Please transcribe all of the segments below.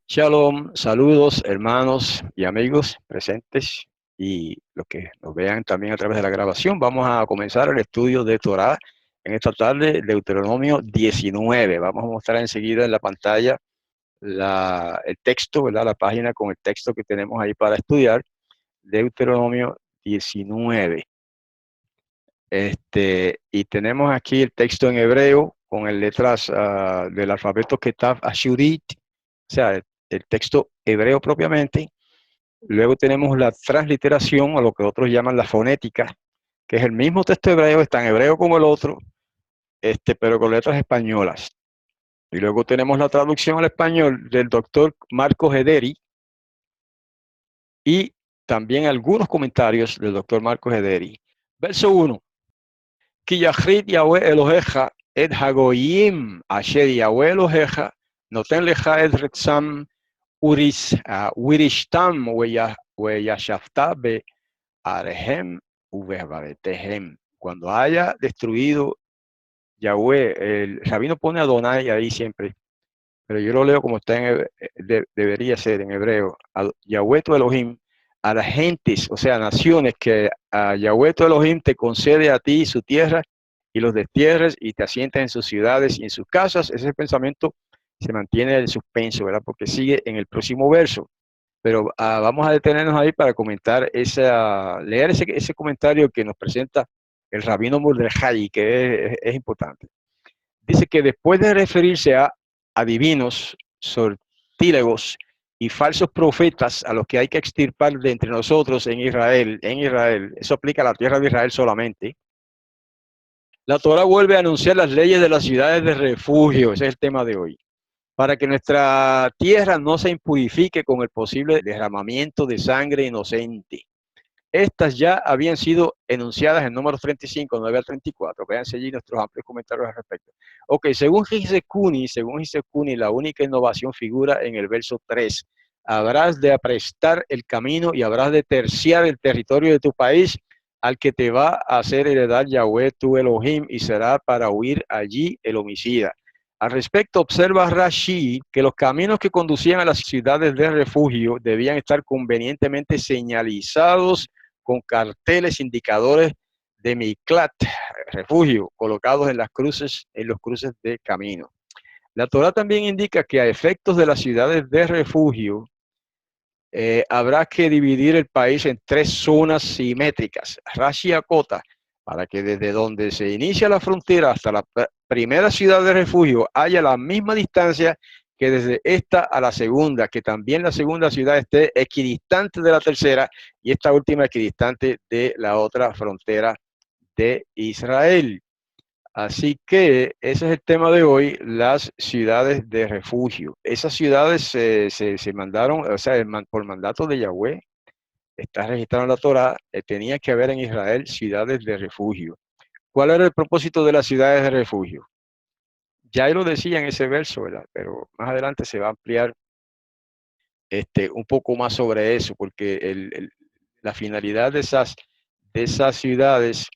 Shalom, saludos hermanos y amigos presentes y los que nos vean también a través de la grabación. Vamos a comenzar el estudio de Torá en esta tarde, Deuteronomio 19. Vamos a mostrar enseguida en la pantalla el texto, ¿verdad? La página con el texto que tenemos ahí para estudiar, Deuteronomio 19. Y tenemos aquí el texto en hebreo con el letras del alfabeto Ketav Ashurit, o sea, el texto hebreo propiamente. Luego tenemos la transliteración, o lo que otros llaman la fonética, que es el mismo texto hebreo, es tan hebreo como el otro, pero con letras españolas. Y luego tenemos la traducción al español del doctor Marcos Ederi y también algunos comentarios del doctor Marcos Ederi. Verso 1. Ki yachrit Yahweh Elohecha et hagoyim asher Yahweh Elohecha noten lecha et rexam wirishtam weyashafta be arehem uvebaretehem. Cuando haya destruido Yahweh, el rabino pone Adonai ahí siempre, pero yo lo leo como está debería ser en hebreo. Yahweh tu Elohim, a las gentes, o sea, naciones, que a Yahweh tu Elohim te concede a ti su tierra y los destierres y te asientas en sus ciudades y en sus casas. Ese pensamiento se mantiene el suspenso, ¿verdad? Porque sigue en el próximo verso. Pero vamos a detenernos ahí para comentar leer ese comentario que nos presenta el rabino Mordejai, que es importante. Dice que después de referirse a adivinos, sortílegos y falsos profetas a los que hay que extirpar de entre nosotros en Israel, eso aplica a la tierra de Israel solamente, la Torah vuelve a anunciar las leyes de las ciudades de refugio, ese es el tema de hoy, para que nuestra tierra no se impurifique con el posible derramamiento de sangre inocente. Estas ya habían sido enunciadas en números 35, 9 al 34. Vean allí nuestros amplios comentarios al respecto. Ok, según Hisekuni, la única innovación figura en el verso 3. Habrás de aprestar el camino y habrás de terciar el territorio de tu país al que te va a hacer heredar Yahweh tu Elohim, y será para huir allí el homicida. Al respecto, observa Rashi que los caminos que conducían a las ciudades de refugio debían estar convenientemente señalizados con carteles indicadores de Miklat, refugio, colocados en los cruces de camino. La Torah también indica que a efectos de las ciudades de refugio, habrá que dividir el país en tres zonas simétricas. Rashi acota para que desde donde se inicia la frontera hasta la primera ciudad de refugio haya la misma distancia que desde esta a la segunda, que también la segunda ciudad esté equidistante de la tercera y esta última equidistante de la otra frontera de Israel. Así que ese es el tema de hoy, las ciudades de refugio. Esas ciudades se mandaron, o sea, por mandato de Yahweh, está registrado en la Torah, tenía que haber en Israel ciudades de refugio. ¿Cuál era el propósito de las ciudades de refugio? Ya lo decía en ese verso, ¿verdad? Pero más adelante se va a ampliar un poco más sobre eso, porque la finalidad de esas ciudades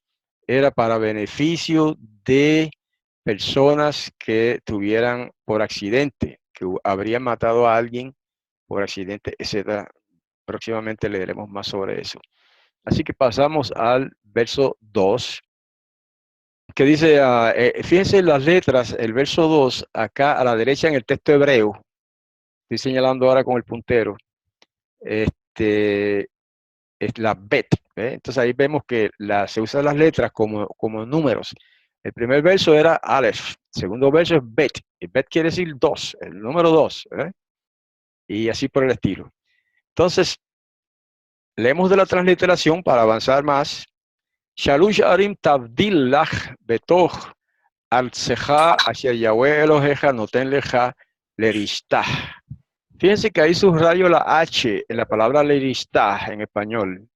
era para beneficio de personas que tuvieran por accidente, que habrían matado a alguien por accidente, etcétera. Próximamente leeremos más sobre eso. Así que pasamos al verso 2, que dice, fíjense las letras, el verso 2, acá a la derecha en el texto hebreo, estoy señalando ahora con el puntero, este, es la bet. Entonces ahí vemos que se usan las letras como números. El primer verso era Aleph, el segundo verso es bet, y bet quiere decir 2, el número 2, y así por el estilo. Entonces, leemos de la transliteración para avanzar más. Shalush arim tabdil lach betoch al-seja asher Yahweh Elohecha noten leja leristah. Fíjense que ahí subrayo la H en la palabra leristah en español,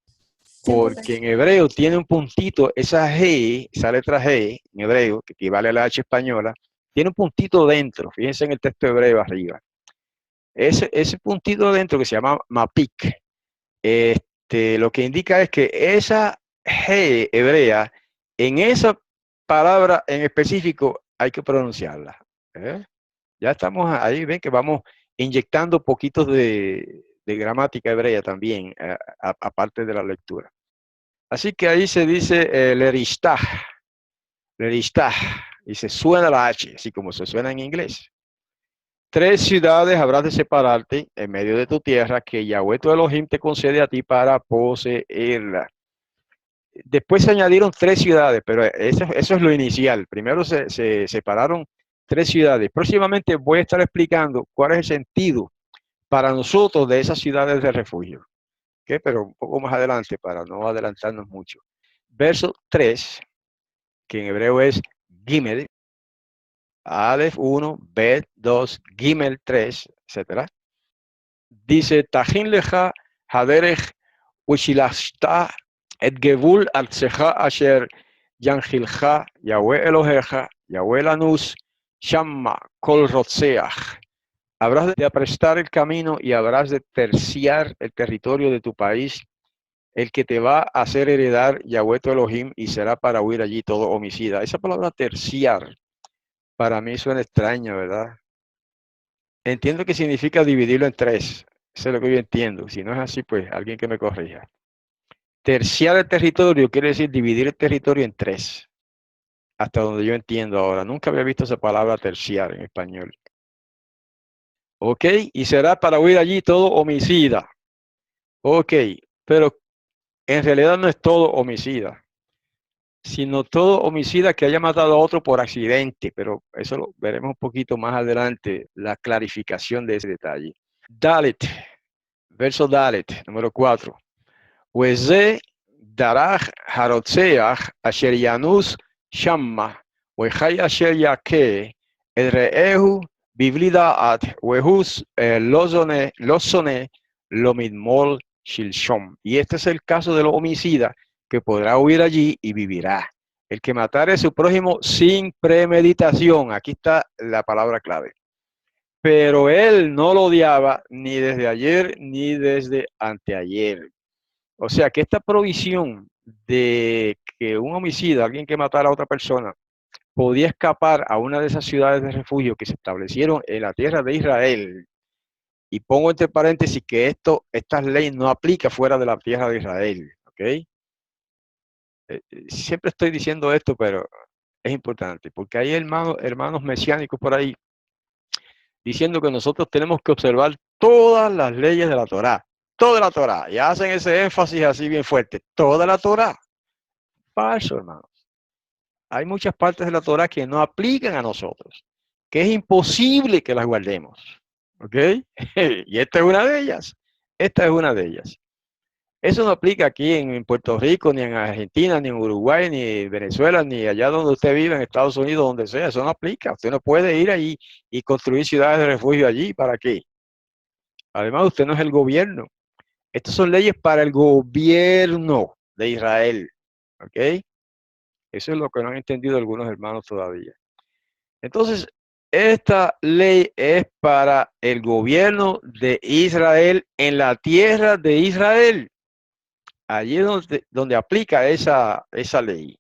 porque en hebreo tiene un puntito, esa G, esa letra G en hebreo, que equivale a la H española, tiene un puntito dentro, fíjense en el texto hebreo arriba. Ese puntito dentro que se llama mapik, lo que indica es que esa G hebrea, en esa palabra en específico, hay que pronunciarla. ¿eh? Ya estamos ahí, ven que vamos inyectando poquitos de gramática hebrea también, aparte de la lectura. Así que ahí se dice leristah, y se suena la H, así como se suena en inglés. 3 ciudades habrás de separarte en medio de tu tierra que Yahweh tu Elohim te concede a ti para poseerla. Después se añadieron 3 ciudades, pero eso es lo inicial. Primero se separaron 3 ciudades. Próximamente voy a estar explicando cuál es el sentido para nosotros de esas ciudades de refugio. ¿Okay? Pero un poco más adelante para no adelantarnos mucho. Verso 3, que en hebreo es Gimel, Aleph 1, Bet 2, Gimel 3, etc. Dice, Tajin leja haderech ושילחת את גבול ארצך אשר ינחילך יהוה אלוהיך, יהוה לנוס, שמה כל רוצח. Habrás de aprestar el camino y habrás de terciar el territorio de tu país, el que te va a hacer heredar Yahweh tu Elohim y será para huir allí todo homicida. Esa palabra terciar para mí suena extraña, ¿verdad? Entiendo que significa dividirlo en 3. Eso es lo que yo entiendo. Si no es así, pues alguien que me corrija. Terciar el territorio quiere decir dividir el territorio en 3. Hasta donde yo entiendo ahora. Nunca había visto esa palabra terciar en español. Ok, y será para huir allí todo homicida. Ok, pero en realidad no es todo homicida, sino todo homicida que haya matado a otro por accidente, pero eso lo veremos un poquito más adelante, la clarificación de ese detalle. Dalet, verso Dalet, número 4. Weze darach harotzeach asher yanus shamma, wechai asher yake, edreehu biblidaat, wehus losone lomidmol shilshom. Y este es el caso de los homicidas, que podrá huir allí y vivirá. El que matare a su prójimo sin premeditación, aquí está la palabra clave. Pero él no lo odiaba ni desde ayer ni desde anteayer. O sea que esta provisión de que un homicida, alguien que matara a otra persona, podía escapar a una de esas ciudades de refugio que se establecieron en la tierra de Israel, y pongo entre paréntesis que estas leyes no aplican fuera de la tierra de Israel, ¿ok? Siempre estoy diciendo esto, pero es importante, porque hay hermanos mesiánicos por ahí diciendo que nosotros tenemos que observar todas las leyes de la Torá, toda la Torá, y hacen ese énfasis así bien fuerte, toda la Torá. Falso, hermanos. Hay muchas partes de la Torá que no aplican a nosotros, que es imposible que las guardemos, ¿ok? Y esta es una de ellas, esta es una de ellas. Eso no aplica aquí en Puerto Rico, ni en Argentina, ni en Uruguay, ni en Venezuela, ni allá donde usted vive, en Estados Unidos, donde sea. Eso no aplica. Usted no puede ir allí y construir ciudades de refugio allí. ¿Para qué? Además, usted no es el gobierno. Estas son leyes para el gobierno de Israel. ¿Ok? Eso es lo que no han entendido algunos hermanos todavía. Entonces, esta ley es para el gobierno de Israel en la tierra de Israel. Allí es donde aplica esa ley,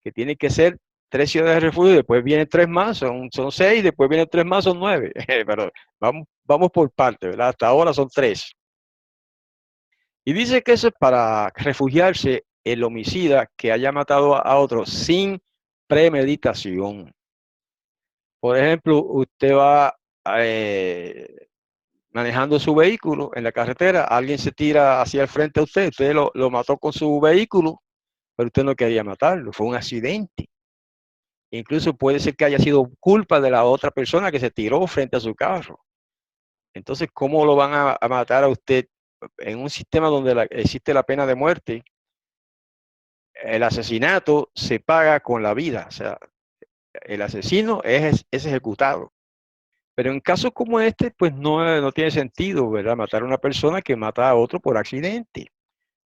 que tiene que ser 3 ciudades de refugio, después vienen 3 más, son 6, después vienen 3 más, son 9. Pero vamos por parte, ¿verdad? Hasta ahora son 3. Y dice que eso es para refugiarse el homicida que haya matado a otro sin premeditación. Por ejemplo, usted va manejando su vehículo en la carretera, alguien se tira hacia el frente a usted lo mató con su vehículo, pero usted no quería matarlo, fue un accidente. Incluso puede ser que haya sido culpa de la otra persona que se tiró frente a su carro. Entonces, ¿cómo lo van a matar a usted en un sistema donde existe la pena de muerte? El asesinato se paga con la vida, o sea, el asesino es ejecutado. Pero en casos como este, pues no tiene sentido, ¿verdad? Matar a una persona que mata a otro por accidente,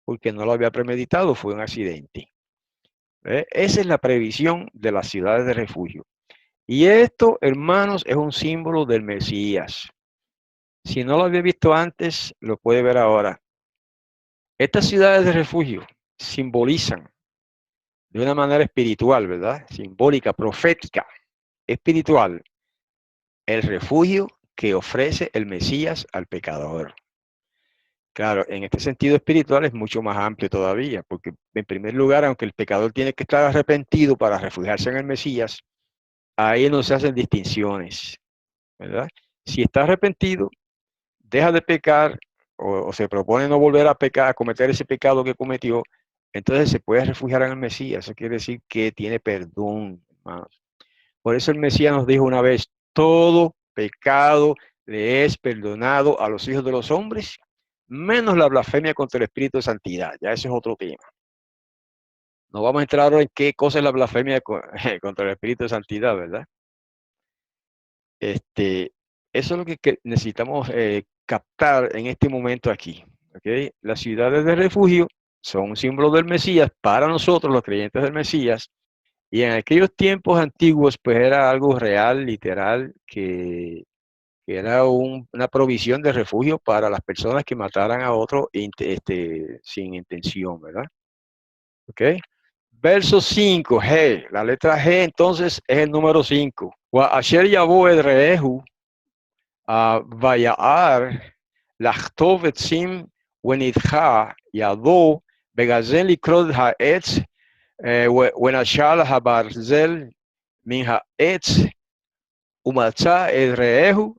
porque no lo había premeditado, fue un accidente. Esa es la previsión de las ciudades de refugio. Y esto, hermanos, es un símbolo del Mesías. Si no lo había visto antes, lo puede ver ahora. Estas ciudades de refugio simbolizan de una manera espiritual, ¿verdad? Simbólica, profética, espiritual, el refugio que ofrece el Mesías al pecador. Claro, en este sentido espiritual es mucho más amplio todavía, porque en primer lugar, aunque el pecador tiene que estar arrepentido para refugiarse en el Mesías, ahí no se hacen distinciones, ¿verdad? Si está arrepentido, deja de pecar o se propone no volver a pecar, a cometer ese pecado que cometió, entonces se puede refugiar en el Mesías. Eso quiere decir que tiene perdón, hermanos. Por eso el Mesías nos dijo una vez, todo pecado le es perdonado a los hijos de los hombres, menos la blasfemia contra el Espíritu de Santidad. Ya ese es otro tema. No vamos a entrar ahora en qué cosa es la blasfemia contra el Espíritu de Santidad, ¿verdad? Eso es lo que necesitamos captar en este momento aquí. ¿Okay? Las ciudades de refugio son un símbolo del Mesías para nosotros, los creyentes del Mesías, y en aquellos tiempos antiguos, pues era algo real, literal, que era una provisión de refugio para las personas que mataran a otro sin intención, ¿verdad? ¿Ok? Verso 5, G, la letra G entonces es el número 5. Asher yabo el reehu vayar לכתוב עצים ונדחה ידו בגרזן לקרוד העץ ונשל הברזל מן העץ ומצא את רעהו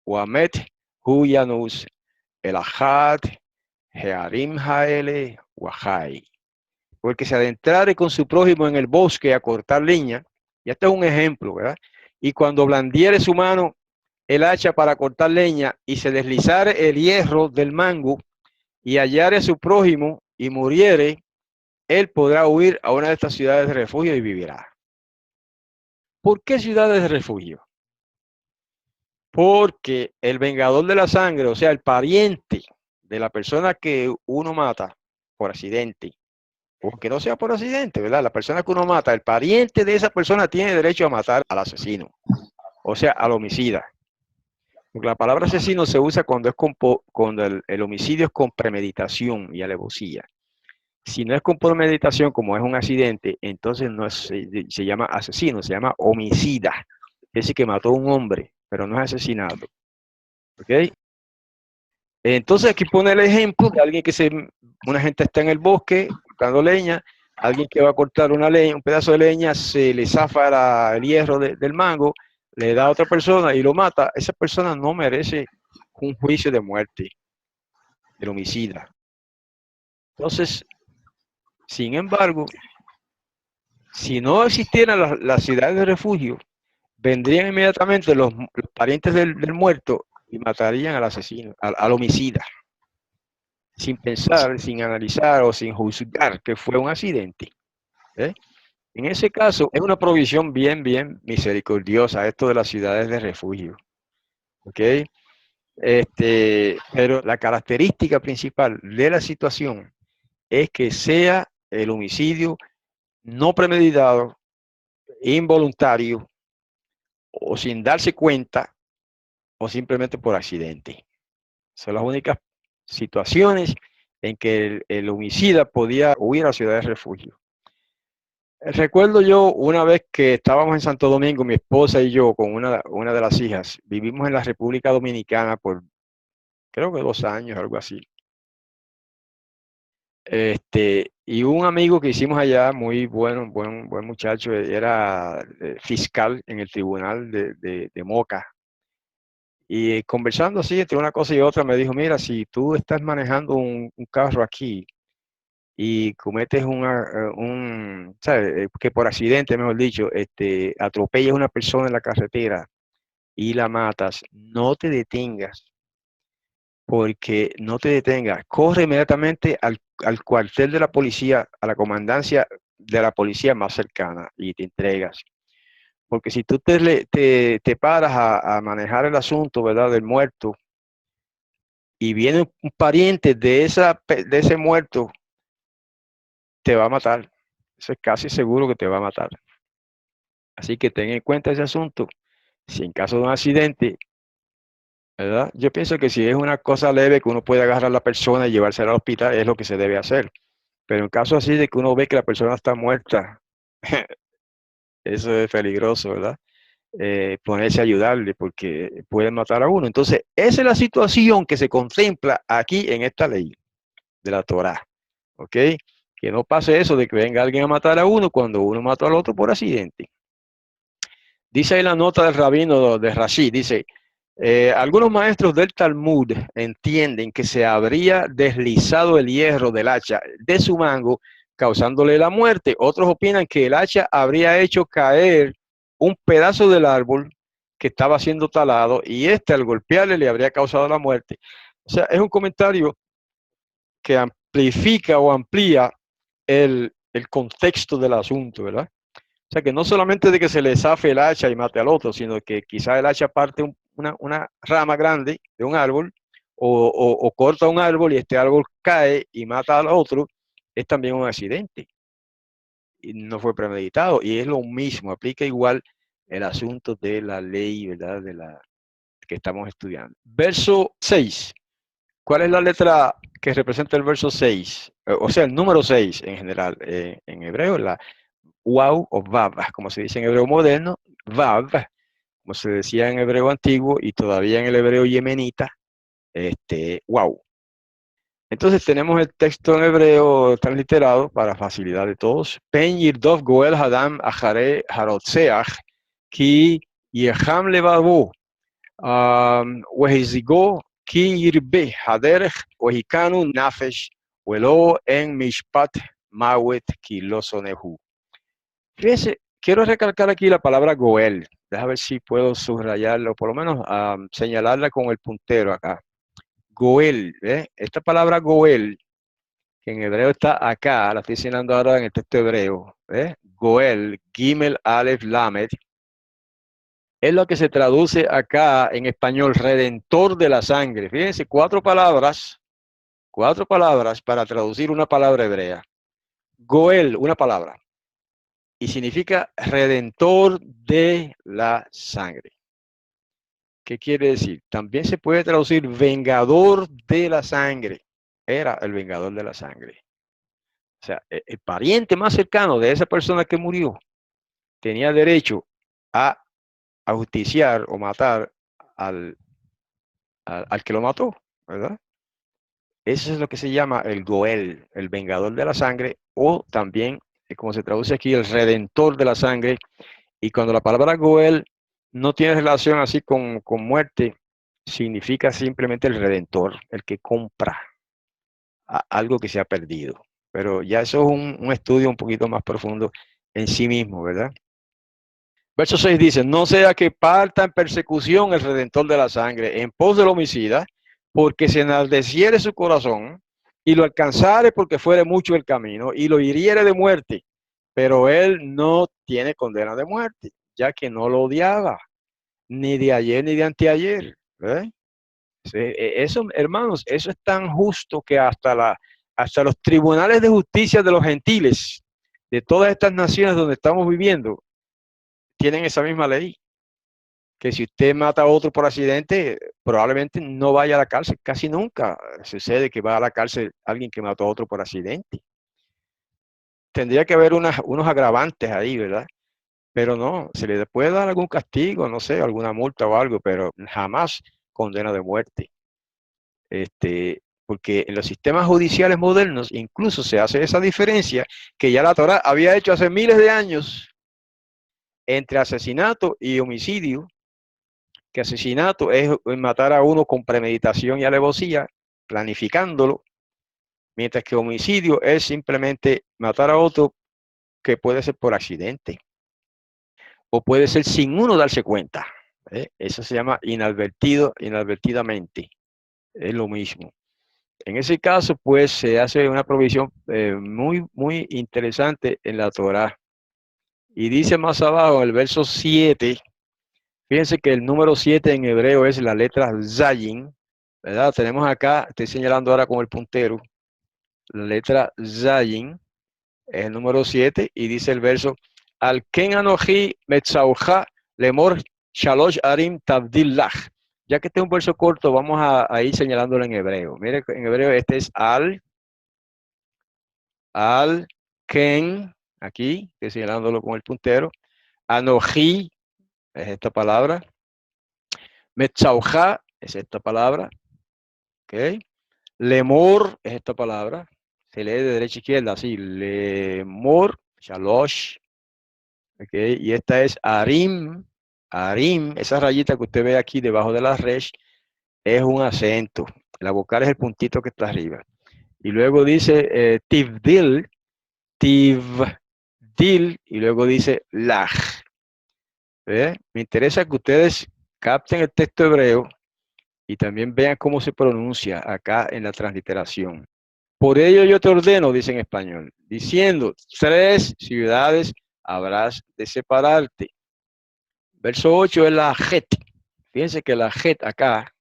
ומת הוא ינוס אל אחד הערים האלה וחי. Porque se adentrare con su prójimo en el bosque a cortar leña, y este es un ejemplo, ¿verdad? Y cuando blandiere su mano el hacha para cortar leña y se deslizare el hierro del mango y hallare a su prójimo y muriere, él podrá huir a una de estas ciudades de refugio y vivirá. ¿Por qué ciudades de refugio? Porque el vengador de la sangre, o sea, el pariente de la persona que uno mata por accidente, o que no sea por accidente, ¿verdad? La persona que uno mata, el pariente de esa persona tiene derecho a matar al asesino, o sea, al homicida. Porque la palabra asesino se usa cuando, cuando el homicidio es con premeditación y alevosía. Si no es con premeditación, como es un accidente, entonces no se llama asesino, se llama homicida. Es decir, que mató a un hombre, pero no es asesinato. ¿Ok? Entonces aquí pone el ejemplo de alguien una gente está en el bosque cortando leña, alguien que va a cortar una leña, un pedazo de leña, se le zafa el hierro del mango, le da a otra persona y lo mata. Esa persona no merece un juicio de muerte, el homicida. Entonces, sin embargo, si no existieran las ciudades de refugio, vendrían inmediatamente los parientes del muerto y matarían al asesino, al homicida, sin pensar, sin analizar o sin juzgar que fue un accidente. ¿Eh? En ese caso, es una provisión bien, bien misericordiosa esto de las ciudades de refugio. ¿Ok? Pero la característica principal de la situación es que sea el homicidio no premeditado, involuntario o sin darse cuenta o simplemente por accidente. Son las únicas situaciones en que el homicida podía huir a la ciudad de refugio. Recuerdo yo una vez que estábamos en Santo Domingo, mi esposa y yo, con una de las hijas, vivimos en la República Dominicana por creo que 2 años, algo así. Y un amigo que hicimos allá, muy bueno, buen muchacho, era fiscal en el tribunal de Moca. Y conversando así entre una cosa y otra, me dijo, mira, si tú estás manejando un carro aquí y cometes ¿sabes? Que por accidente, mejor dicho, atropellas a una persona en la carretera y la matas, no te detengas, porque no te detengas, corre inmediatamente al cuartel de la policía, a la comandancia de la policía más cercana y te entregas. Porque si tú te paras a manejar el asunto, ¿verdad?, del muerto, y viene un pariente de ese muerto, te va a matar. Eso es casi seguro que te va a matar. Así que ten en cuenta ese asunto. Si en caso de un accidente, ¿verdad? Yo pienso que si es una cosa leve que uno puede agarrar a la persona y llevársela al hospital, es lo que se debe hacer. Pero en caso así de que uno ve que la persona está muerta, eso es peligroso, ¿verdad? ponerse a ayudarle porque pueden matar a uno. Entonces, esa es la situación que se contempla aquí en esta ley de la Torá. ¿Ok? Que no pase eso de que venga alguien a matar a uno cuando uno mató al otro por accidente. Dice ahí la nota del rabino de Rashi, dice, algunos maestros del Talmud entienden que se habría deslizado el hierro del hacha de su mango, causándole la muerte. Otros opinan que el hacha habría hecho caer un pedazo del árbol que estaba siendo talado y este al golpearle le habría causado la muerte. O sea, es un comentario que amplifica o amplía el contexto del asunto, ¿verdad? O sea, que no solamente de que se le zafe el hacha y mate al otro, sino que quizá el hacha parte una rama grande de un árbol o corta un árbol y este árbol cae y mata al otro, es también un accidente. Y no fue premeditado. Y es lo mismo, aplica igual el asunto de la ley, ¿verdad? De la que estamos estudiando. Verso 6. ¿Cuál es la letra que representa el verso 6? O sea, el número 6 en general. En hebreo, la Waw o Vav, como se dice en hebreo moderno, Vav, como se decía en hebreo antiguo y todavía en el hebreo yemenita, Waw. Entonces tenemos el texto en hebreo transliterado para facilidad de todos. Pen yirdov goel hadam achare harotzeach ki yeham levavu wehizigo ki yirbe haderech wehikanu nafesh welo en mishpat mawet ki lo sonehu. Fíjese, quiero recalcar aquí la palabra Goel. Déjame ver si puedo subrayarlo, por lo menos señalarla con el puntero acá. Goel, ¿eh? Esta palabra Goel, que en hebreo está acá, la estoy señalando ahora en el texto hebreo. Goel, Gimel, Aleph, Lamed, es lo que se traduce acá en español, redentor de la sangre. Fíjense, cuatro palabras para traducir una palabra hebrea. Goel, una palabra. Y significa redentor de la sangre. ¿Qué quiere decir? También se puede traducir vengador de la sangre. Era el vengador de la sangre. O sea, el pariente más cercano de esa persona que murió tenía derecho a ajusticiar o matar al que lo mató, ¿verdad? Eso es lo que se llama el Goel, el vengador de la sangre, o también, como se traduce aquí, el redentor de la sangre. Y cuando la palabra Goel no tiene relación así con muerte, significa simplemente el redentor, el que compra algo que se ha perdido. Pero ya eso es un estudio un poquito más profundo en sí mismo, ¿verdad? Verso 6 dice, no sea que parta en persecución el redentor de la sangre en pos del homicida, porque se enaldeciere su corazón y lo alcanzare porque fuere mucho el camino y lo hiriere de muerte, pero él no tiene condena de muerte, ya que no lo odiaba, ni de ayer ni de anteayer. ¿Eh? Eso, hermanos, eso es tan justo que hasta los tribunales de justicia de los gentiles, de todas estas naciones donde estamos viviendo, tienen esa misma ley, que si usted mata a otro por accidente, probablemente no vaya a la cárcel. Casi nunca sucede que va a la cárcel alguien que mató a otro por accidente. Tendría que haber unos agravantes ahí, ¿verdad? Pero no, se le puede dar algún castigo, no sé, alguna multa o algo, pero jamás condena de muerte. Porque en los sistemas judiciales modernos incluso se hace esa diferencia que ya la Torá había hecho hace miles de años entre asesinato y homicidio, que asesinato es matar a uno con premeditación y alevosía, planificándolo, mientras que homicidio es simplemente matar a otro que puede ser por accidente o puede ser sin uno darse cuenta. Eso se llama inadvertidamente. Es lo mismo. En ese caso, pues se hace una provisión muy, muy interesante en la Torá. Y dice más abajo, en el verso 7, fíjense que el número 7 en hebreo es la letra Zayin, ¿verdad? Tenemos acá, estoy señalando ahora con el puntero, la letra Zayin, es el número 7, y dice el verso, Al ken anoji metzauja lemor shalosh arim tabdillah. Ya que este es un verso corto, vamos a ir señalándolo en hebreo. Mire, en hebreo este es al ken, aquí, estoy señalándolo con el puntero, anoji, es esta palabra. Metzauja es esta palabra. ¿Ok? Lemor es esta palabra. Se lee de derecha a izquierda, así. Lemor, shalosh. ¿Ok? Y esta es arim. Arim, esa rayita que usted ve aquí debajo de la resh, es un acento. La vocal es el puntito que está arriba. Y luego dice tivdil, tivdil, y luego dice laj. ¿Ve? Me interesa que ustedes capten el texto hebreo y también vean cómo se pronuncia acá en la transliteración. Por ello yo te ordeno, dice en español, diciendo, 3 ciudades habrás de separarte. Verso 8 es la jet. Fíjense que la jet acá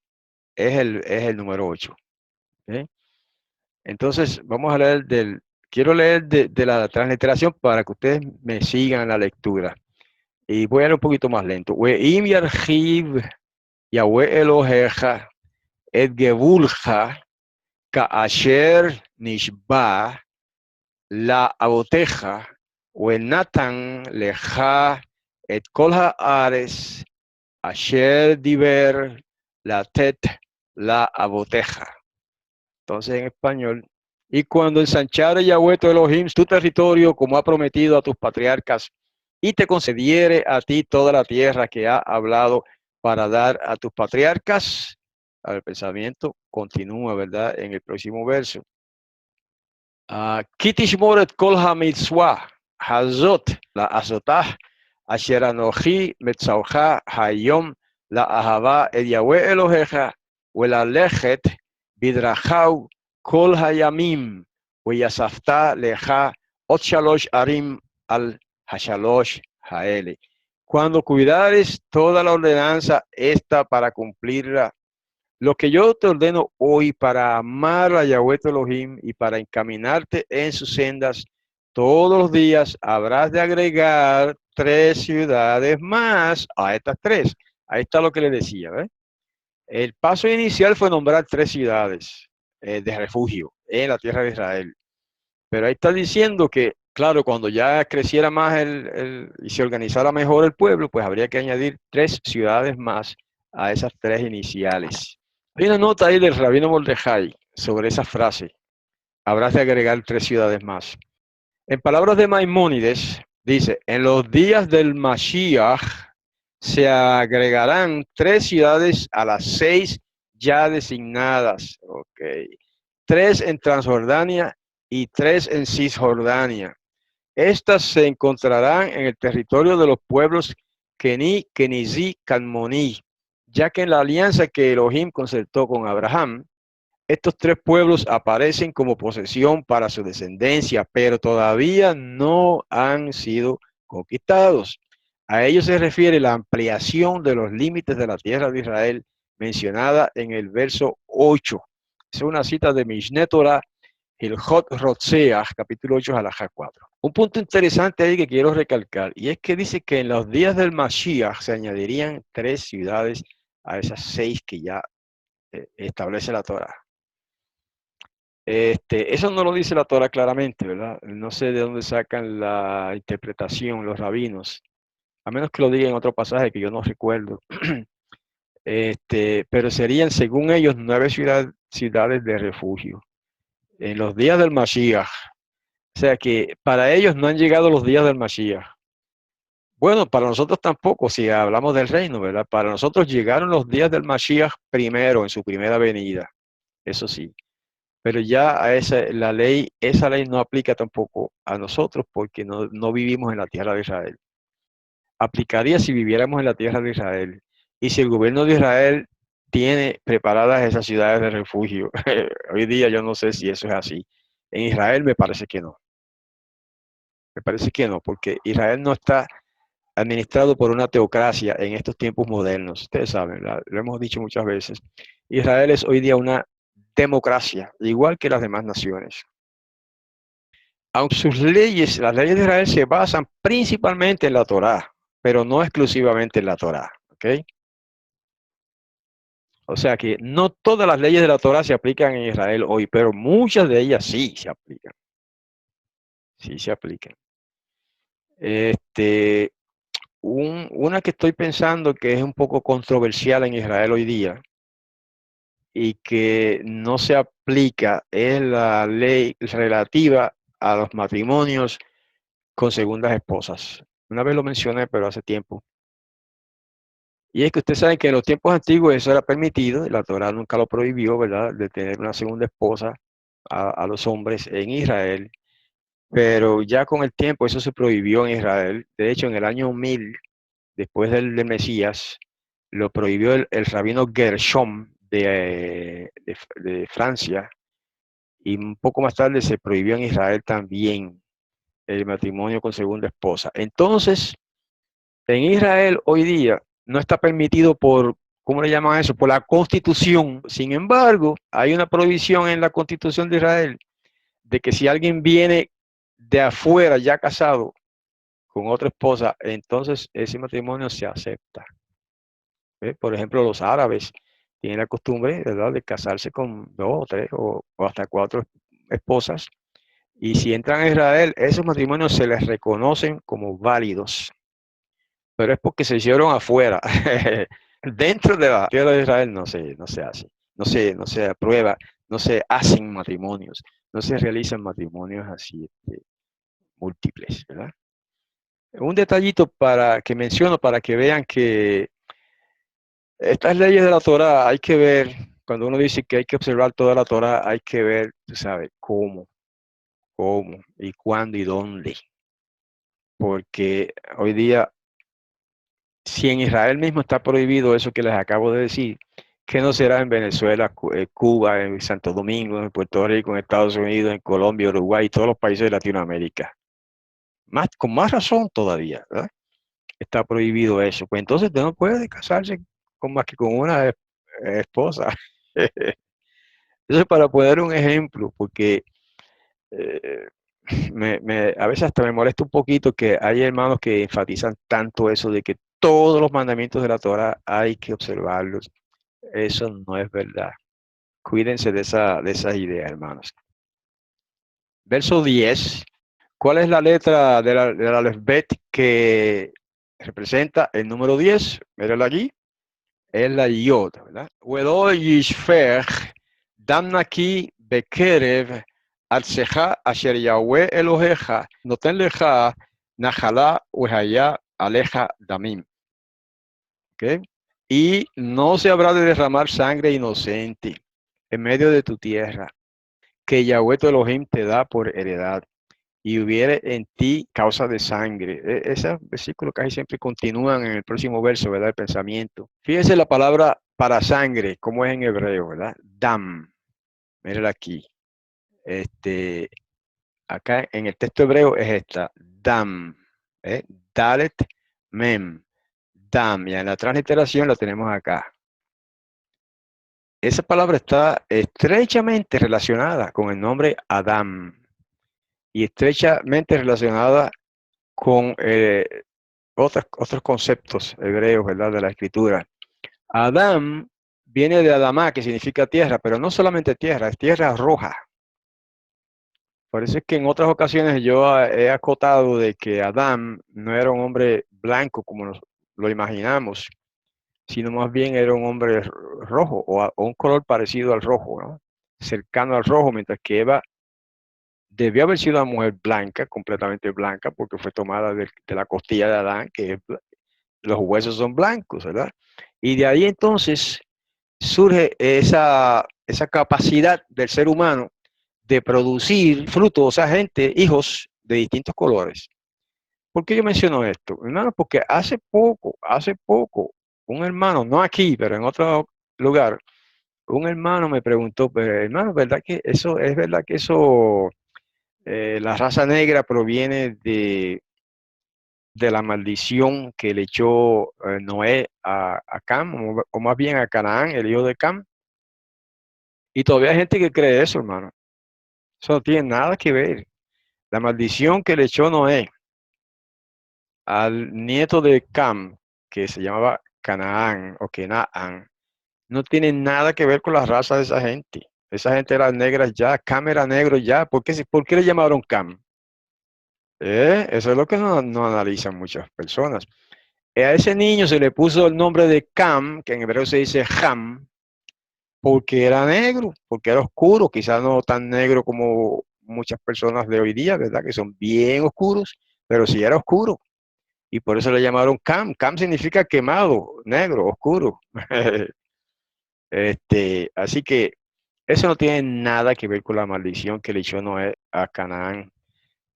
es el número 8. ¿Okay? Entonces, vamos a leer quiero leer de la transliteración para que ustedes me sigan la lectura. Y voy a leer un poquito más lento. We'im yarchiv Yahweh Elohecha et gebulcha ka'asher nishba la aboteja Wenatan leja et kol haares asher diver la tet la aboteja. Entonces en español, y cuando ensanchare Yahweh tu Elohim tu territorio como ha prometido a tus patriarcas y te concediere a ti toda la tierra que ha hablado para dar a tus patriarcas, el pensamiento continúa, ¿verdad? En el próximo verso. Kitishmoret kol hamitzvah hazot la azotah asher anochi metzaucha hayom la ahava el Yahweh Elohecha lechet bidrachau kol hayamim uyasafta leja ot shalosh arim al hashalosh haele. Cuando cuidares toda la ordenanza esta para cumplirla, lo que yo te ordeno hoy para amar a Yahweh tu Elohim y para encaminarte en sus sendas, todos los días habrás de agregar 3 ciudades más a estas 3. Ahí está lo que le decía. ¿Ves? El paso inicial fue nombrar 3 ciudades de refugio en la tierra de Israel. Pero ahí está diciendo que, claro, cuando ya creciera más y se organizara mejor el pueblo, pues habría que añadir 3 ciudades más a esas 3 iniciales. Hay una nota ahí del Rabino Mordejai sobre esa frase. Habrás de agregar 3 ciudades más. En palabras de Maimónides, dice, en los días del Mashiach se agregarán 3 ciudades a las 6 ya designadas. Ok. 3 en Transjordania y 3 en Cisjordania. Estas se encontrarán en el territorio de los pueblos Keni, Kenizí, Canmoní, ya que en la alianza que Elohim concertó con Abraham, estos 3 pueblos aparecen como posesión para su descendencia, pero todavía no han sido conquistados. A ellos se refiere la ampliación de los límites de la tierra de Israel mencionada en el verso 8. Es una cita de Mishneh Torah, Hilchot Rotzeach, capítulo 8, halajá 4. Un punto interesante ahí que quiero recalcar, y es que dice que en los días del Mashiach se añadirían 3 ciudades a esas 6 que ya establece la Torah. Eso no lo dice la Torah claramente, ¿verdad? No sé de dónde sacan la interpretación los rabinos, a menos que lo digan en otro pasaje que yo no recuerdo. Pero serían, según ellos, 9 ciudades de refugio en los días del Mashiach. O sea que para ellos no han llegado los días del Mashiach. Bueno, para nosotros tampoco, si hablamos del reino, ¿verdad? Para nosotros llegaron los días del Mashiach primero, en su primera venida, eso sí. Pero ya a esa ley no aplica tampoco a nosotros porque no vivimos en la tierra de Israel. Aplicaría si viviéramos en la tierra de Israel. Y si el gobierno de Israel tiene preparadas esas ciudades de refugio. Hoy día yo no sé si eso es así. En Israel me parece que no. Me parece que no, porque Israel no está administrado por una teocracia en estos tiempos modernos. Ustedes saben, lo hemos dicho muchas veces. Israel es hoy día una democracia, igual que las demás naciones. Aunque sus leyes, las leyes de Israel se basan principalmente en la Torá, pero no exclusivamente en la Torá. ¿Okay? O sea que no todas las leyes de la Torá se aplican en Israel hoy, pero muchas de ellas sí se aplican. Sí se aplican. una que estoy pensando que es un poco controversial en Israel hoy día y que no se aplica es la ley relativa a los matrimonios con segundas esposas. Una vez lo mencioné, pero hace tiempo. Y es que usted sabe que en los tiempos antiguos eso era permitido, y la Torá nunca lo prohibió, ¿verdad? De tener una segunda esposa a los hombres en Israel. Pero ya con el tiempo eso se prohibió en Israel. De hecho, en el año 1000, después del Mesías, lo prohibió el rabino Gershom de Francia. Y un poco más tarde se prohibió en Israel también el matrimonio con segunda esposa. Entonces, en Israel hoy día no está permitido por, ¿cómo le llaman eso? Por la Constitución. Sin embargo, hay una prohibición en la Constitución de Israel de que si alguien viene de afuera ya casado con otra esposa, entonces ese matrimonio se acepta. ¿Ve? Por ejemplo, los árabes tienen la costumbre, ¿verdad?, de casarse con dos o tres o hasta cuatro esposas. Y si entran a Israel, esos matrimonios se les reconocen como válidos, pero es porque se hicieron afuera. Dentro de la tierra de Israel no se hace, no se aprueba, no se hacen matrimonios, no se realizan matrimonios así múltiples, ¿verdad? Un detallito para que menciono para que vean que estas leyes de la Torah hay que ver, cuando uno dice que hay que observar toda la Torah, hay que ver, tú sabes, cómo y cuándo y dónde. Porque hoy día, si en Israel mismo está prohibido eso que les acabo de decir, ¿qué no será en Venezuela, Cuba, en Santo Domingo, en Puerto Rico, en Estados Unidos, en Colombia, Uruguay y todos los países de Latinoamérica? Con más razón todavía, ¿verdad? Está prohibido eso. Pues entonces usted no puede casarse con más que con una esposa. Eso es para poner un ejemplo, porque eh, a veces hasta me molesta un poquito que hay hermanos que enfatizan tanto eso de que todos los mandamientos de la Torah hay que observarlos. Eso no es verdad. Cuídense de esa idea, hermanos. Verso 10. ¿Cuál es la letra del alefbet que representa el número 10? Mírala aquí. Es la Yod, ¿verdad? Wedo yishfech dam naki bekerev artseja asher Yahweh Eloheja noten leja najalá uhaya aleja damim. ¿Ok? Y no se habrá de derramar sangre inocente en medio de tu tierra, que Yahweh tu Elohim te da por heredad, y hubiere en ti causa de sangre. Esos versículos casi siempre continúan en el próximo verso, ¿verdad? El pensamiento. Fíjense la palabra para sangre, como es en hebreo, ¿verdad? Dam. Mírala aquí. Este, acá en el texto hebreo es esta. Dam. ¿eh? Dalet mem. Dam. Y en la transliteración la tenemos acá. Esa palabra está estrechamente relacionada con el nombre Adam y estrechamente relacionada con otros conceptos hebreos, ¿verdad?, de la escritura. Adán viene de Adamá, que significa tierra, pero no solamente tierra, es tierra roja. Por eso es que en otras ocasiones yo he acotado de que Adán no era un hombre blanco como lo imaginamos, sino más bien era un hombre rojo o un color parecido al rojo, ¿no? Cercano al rojo, mientras que Eva debió haber sido una mujer blanca, completamente blanca, porque fue tomada de la costilla de Adán, que es los huesos son blancos, ¿verdad? Y de ahí entonces surge esa capacidad del ser humano de producir frutos, o sea, hijos de distintos colores. ¿Por qué yo menciono esto? Hermano, porque hace poco, un hermano, no aquí, pero en otro lugar, un hermano me preguntó, pero hermano, verdad que eso, la raza negra proviene de la maldición que le echó Noé a Cam, o más bien a Canaán, el hijo de Cam? Y todavía hay gente que cree eso, hermano. Eso no tiene nada que ver. La maldición que le echó Noé al nieto de Cam, que se llamaba Canaán o Kenaan, no tiene nada que ver con la raza de esa gente. Esa gente era negra ya, Cam era negro ya. ¿Por qué le llamaron Cam? Eso es lo que no analizan muchas personas. A ese niño se le puso el nombre de Cam, que en hebreo se dice Ham, porque era negro, porque era oscuro, quizás no tan negro como muchas personas de hoy día, ¿verdad? Que son bien oscuros, pero sí era oscuro. Y por eso le llamaron Cam. Cam significa quemado, negro, oscuro. Así que eso no tiene nada que ver con la maldición que le echó Noé a Canaán.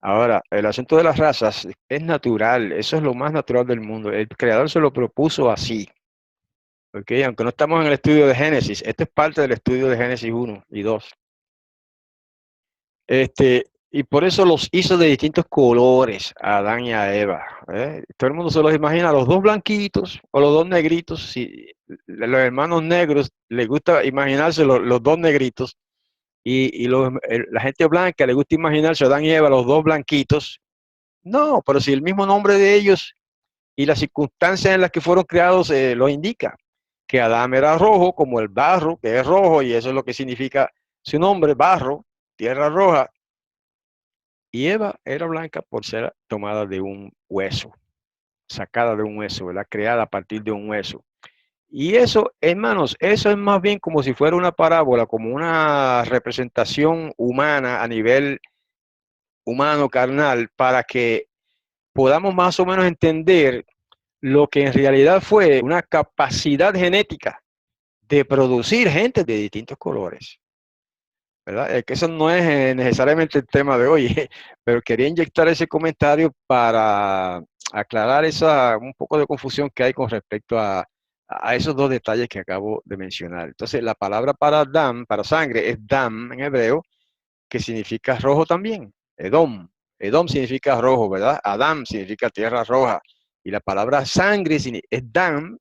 Ahora, el asunto de las razas es natural, eso es lo más natural del mundo. El creador se lo propuso así. ¿Ok? Aunque no estamos en el estudio de Génesis, esto es parte del estudio de Génesis 1 y 2. Y por eso los hizo de distintos colores a Adán y a Eva. Todo el mundo se los imagina, los dos blanquitos o los dos negritos. Si los hermanos negros les gusta imaginarse los dos negritos y la gente blanca le gusta imaginarse a Adán y Eva los dos blanquitos. No, pero si el mismo nombre de ellos y las circunstancias en las que fueron creados lo indica, que Adán era rojo como el barro, que es rojo, y eso es lo que significa su nombre, barro, tierra roja, y Eva era blanca por ser tomada de un hueso, sacada de un hueso, ¿verdad? Creada a partir de un hueso. Y eso, hermanos, eso es más bien como si fuera una parábola, como una representación humana a nivel humano, carnal, para que podamos más o menos entender lo que en realidad fue una capacidad genética de producir gente de distintos colores, ¿verdad? Que eso no es necesariamente el tema de hoy, pero quería inyectar ese comentario para aclarar un poco de confusión que hay con respecto a esos dos detalles que acabo de mencionar. Entonces, la palabra para dam, para sangre, es dam en hebreo, que significa rojo también, Edom. Edom significa rojo, ¿verdad? Adam significa tierra roja. Y la palabra sangre es dam,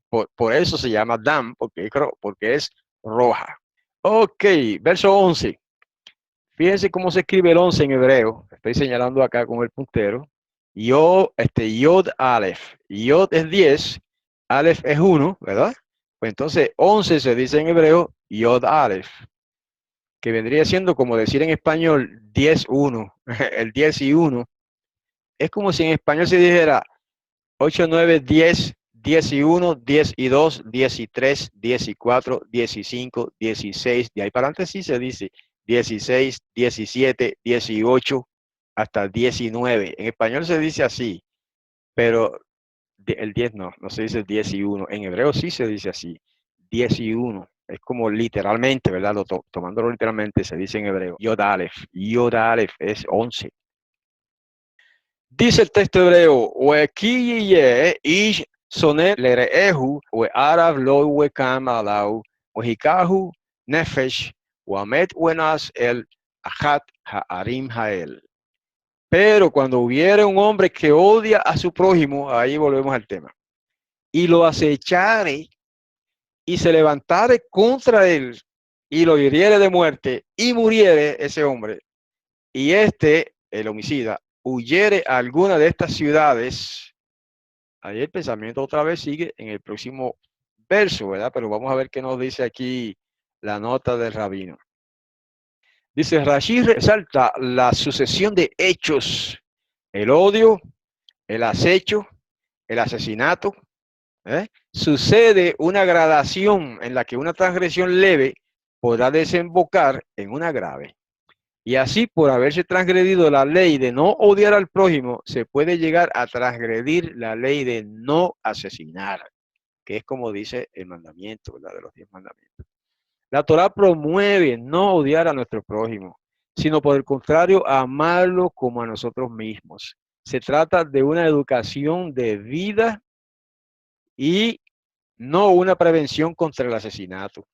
por eso se llama dam, porque es roja. Ok, verso 11. Fíjense cómo se escribe el 11 en hebreo. Estoy señalando acá con el puntero. Yod Aleph. Yod es 10, Aleph es 1, ¿verdad? Pues entonces 11 se dice en hebreo Yod Aleph, que vendría siendo como decir en español 10-1, el 10 y 1. Es como si en español se dijera 8, 9, 10, 10 y 1, 10 y 2, 10 y 3, 10 y 4, 10 y 5, 16. De ahí para adelante sí se dice 16, 17, 18, hasta 19. En español se dice así, pero el 10 no se dice 10 y 1. En hebreo sí se dice así, 10 y 1. Es como literalmente, ¿verdad? Tomándolo literalmente se dice en hebreo. Yod Aleph. Yod Aleph es 11. Dice el texto hebreo, Wekiye ish sonet lereehu, we arav lo wekam alau, wehikahu nefesh, wamet wenas el achat haarim hael. Pero cuando hubiere un hombre que odia a su prójimo, ahí volvemos al tema, y lo acechare y se levantare contra él y lo hiriere de muerte y muriere ese hombre, y el homicida, huyere a alguna de estas ciudades, ahí el pensamiento otra vez sigue en el próximo verso, ¿verdad? Pero vamos a ver qué nos dice aquí la nota del rabino. Dice, Rashi resalta la sucesión de hechos, el odio, el acecho, el asesinato. Sucede una gradación en la que una transgresión leve podrá desembocar en una grave. Y así, por haberse transgredido la ley de no odiar al prójimo, se puede llegar a transgredir la ley de no asesinar, que es como dice el mandamiento, ¿verdad? De los 10 mandamientos. La Torá promueve no odiar a nuestro prójimo, sino por el contrario, amarlo como a nosotros mismos. Se trata de una educación de vida y no una prevención contra el asesinato.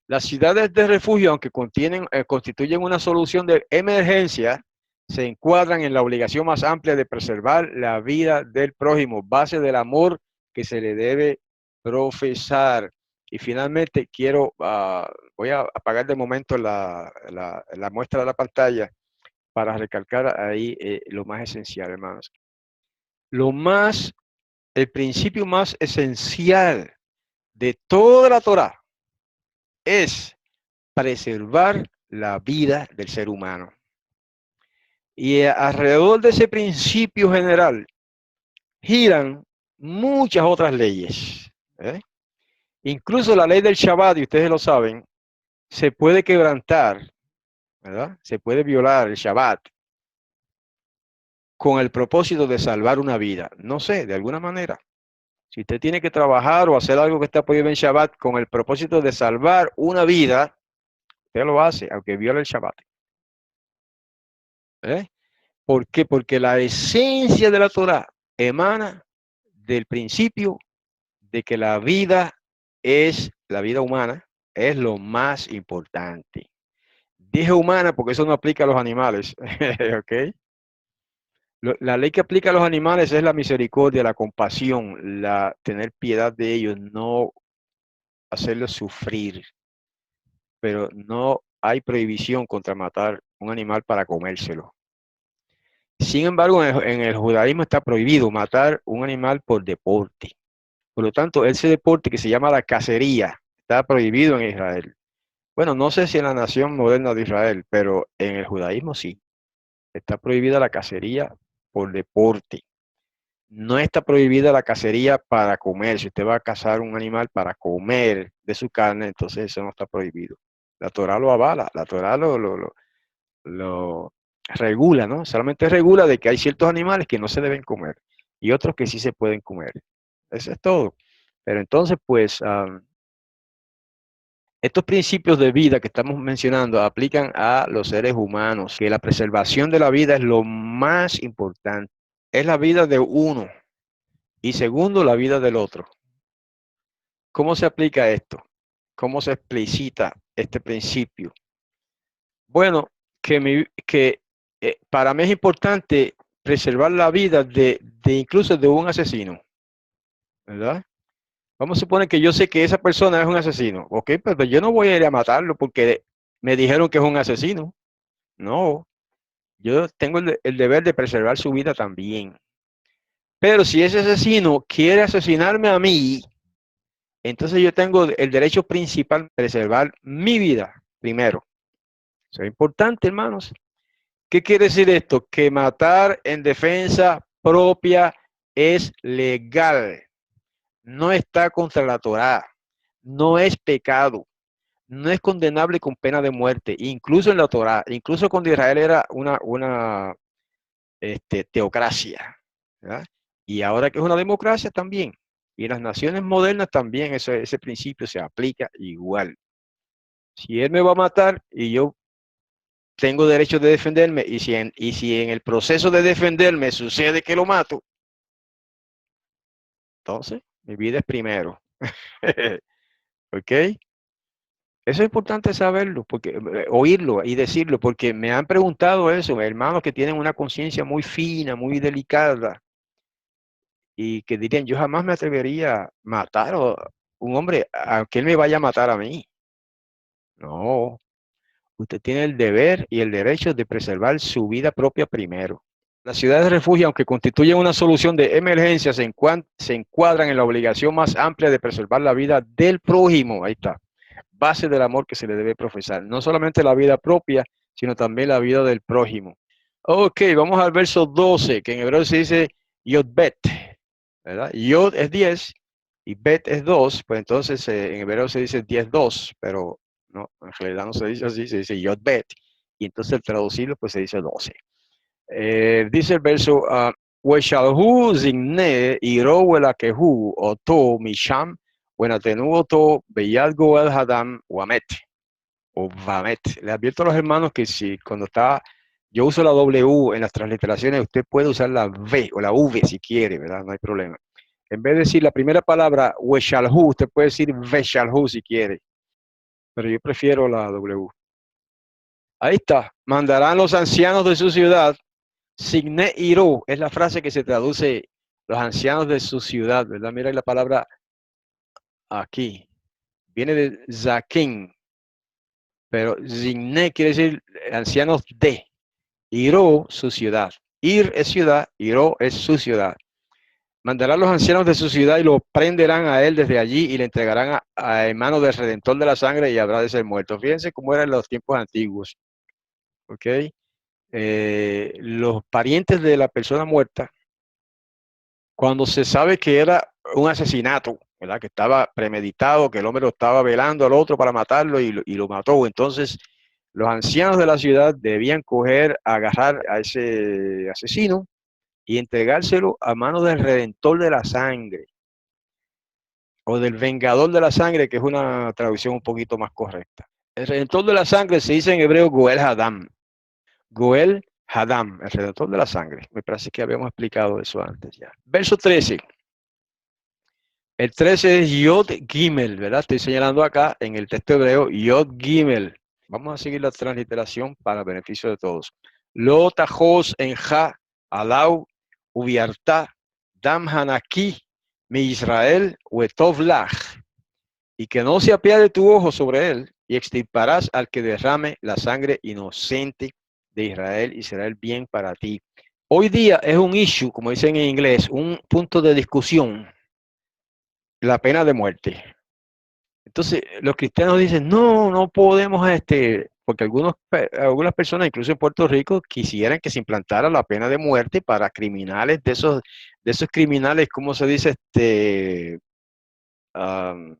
Las ciudades de refugio, aunque constituyen una solución de emergencia, se encuadran en la obligación más amplia de preservar la vida del prójimo, base del amor que se le debe profesar. Y finalmente voy a apagar de momento la muestra de la pantalla para recalcar ahí lo más esencial, hermanos. El principio más esencial de toda la Torá es preservar la vida del ser humano. Y alrededor de ese principio general giran muchas otras leyes. ¿Eh? Incluso la ley del Shabbat, y ustedes lo saben, se puede quebrantar, ¿verdad? Se puede violar el Shabbat con el propósito de salvar una vida. No sé, de alguna manera. Si usted tiene que trabajar o hacer algo que está prohibido en Shabbat con el propósito de salvar una vida, usted lo hace, aunque viole el Shabbat. ¿Eh? ¿Por qué? Porque la esencia de la Torah emana del principio de que la vida humana es lo más importante. Dije humana porque eso no aplica a los animales. ¿Ok? La ley que aplica a los animales es la misericordia, la compasión, la tener piedad de ellos, no hacerlos sufrir. Pero no hay prohibición contra matar un animal para comérselo. Sin embargo, en el judaísmo está prohibido matar un animal por deporte. Por lo tanto, ese deporte que se llama la cacería está prohibido en Israel. Bueno, no sé si en la nación moderna de Israel, pero en el judaísmo sí. Está prohibida la cacería por deporte. No está prohibida la cacería para comer. Si usted va a cazar un animal para comer de su carne, entonces eso no está prohibido. La Torah lo avala, la Torah lo regula, ¿no? Solamente regula de que hay ciertos animales que no se deben comer y otros que sí se pueden comer. Eso es todo. Pero entonces, pues, estos principios de vida que estamos mencionando aplican a los seres humanos, que la preservación de la vida es lo más importante. Es la vida de uno y segundo, la vida del otro. ¿Cómo se aplica esto? ¿Cómo se explicita este principio? Bueno, que para mí es importante preservar la vida de incluso de un asesino, ¿verdad? Vamos a suponer que yo sé que esa persona es un asesino, ¿ok? Pero yo no voy a ir a matarlo porque me dijeron que es un asesino. No, yo tengo el deber de preservar su vida también. Pero si ese asesino quiere asesinarme a mí, entonces yo tengo el derecho principal de preservar mi vida primero. Eso es importante, hermanos. ¿Qué quiere decir esto? Que matar en defensa propia es legal, no está contra la Torá, no es pecado, no es condenable con pena de muerte, incluso en la Torá, incluso cuando Israel era una teocracia, ¿verdad? Y ahora que es una democracia también, y en las naciones modernas también ese principio se aplica igual. Si él me va a matar y yo tengo derecho de defenderme y si en el proceso de defenderme sucede que lo mato, entonces mi vida es primero. ¿Ok? Eso es importante saberlo, porque oírlo y decirlo, porque me han preguntado eso, hermanos que tienen una conciencia muy fina, muy delicada, y que dirían, yo jamás me atrevería a matar a un hombre, aunque él me vaya a matar a mí. No, usted tiene el deber y el derecho de preservar su vida propia primero. Las ciudades de refugio, aunque constituyen una solución de emergencia, se encuadran en la obligación más amplia de preservar la vida del prójimo. Ahí está. Base del amor que se le debe profesar. No solamente la vida propia, sino también la vida del prójimo. Ok, vamos al verso 12, que en hebreo se dice Yod Bet, ¿verdad? Yod es 10 y Bet es 2, pues entonces en hebreo se dice 10-2, pero no, en realidad no se dice así, se dice Yod Bet. Y entonces al traducirlo, pues se dice 12. Dice el verso, Weshalhu zimne iro welakehu oto misham wenatenu oto beyad goel hadam wamet o vamet. Le advierto a los hermanos que si cuando está, yo uso la W en las transliteraciones, usted puede usar la V o la V si quiere, ¿verdad? No hay problema. En vez de decir la primera palabra Weshalhu, usted puede decir Veshalhu si quiere, pero yo prefiero la W. Ahí está. Mandarán los ancianos de su ciudad. Signé Iro es la frase que se traduce los ancianos de su ciudad, ¿verdad? Mira la palabra aquí. Viene de Zakin, pero Signé quiere decir ancianos de. Iro, su ciudad. Ir es ciudad, Iro es su ciudad. Mandarán los ancianos de su ciudad y lo prenderán a él desde allí y le entregarán en manos del Redentor de la sangre y habrá de ser muerto. Fíjense cómo eran los tiempos antiguos. ¿Ok? Los parientes de la persona muerta Cuando se sabe que era un asesinato, ¿verdad? Que estaba premeditado, que el hombre lo estaba velando al otro para matarlo y lo mató. Entonces, los ancianos de la ciudad debían coger, agarrar a ese asesino y entregárselo a manos del Redentor de la Sangre o del Vengador de la Sangre, que es una traducción un poquito más correcta. El Redentor de la Sangre se dice en hebreo Goel Hadam. Goel Hadam, el Redentor de la Sangre. Me parece que habíamos explicado eso antes ya. Verso 13. El 13 es Yod Gimel, ¿verdad? Estoy señalando acá en el texto hebreo Yod Gimel. Vamos a seguir la transliteración para beneficio de todos. Lo tajos en ja, alau, ubiarta, dam hanaki, mi Israel, uetov lach. Y que no se apiade tu ojo sobre él, y extirparás al que derrame la sangre inocente de Israel, y será el bien para ti. Hoy día es un issue, como dicen en inglés, un punto de discusión, la pena de muerte. Entonces, los cristianos dicen, no, no podemos, porque algunas personas, incluso en Puerto Rico, quisieran que se implantara la pena de muerte para criminales, de esos criminales, ¿cómo se dice? Um,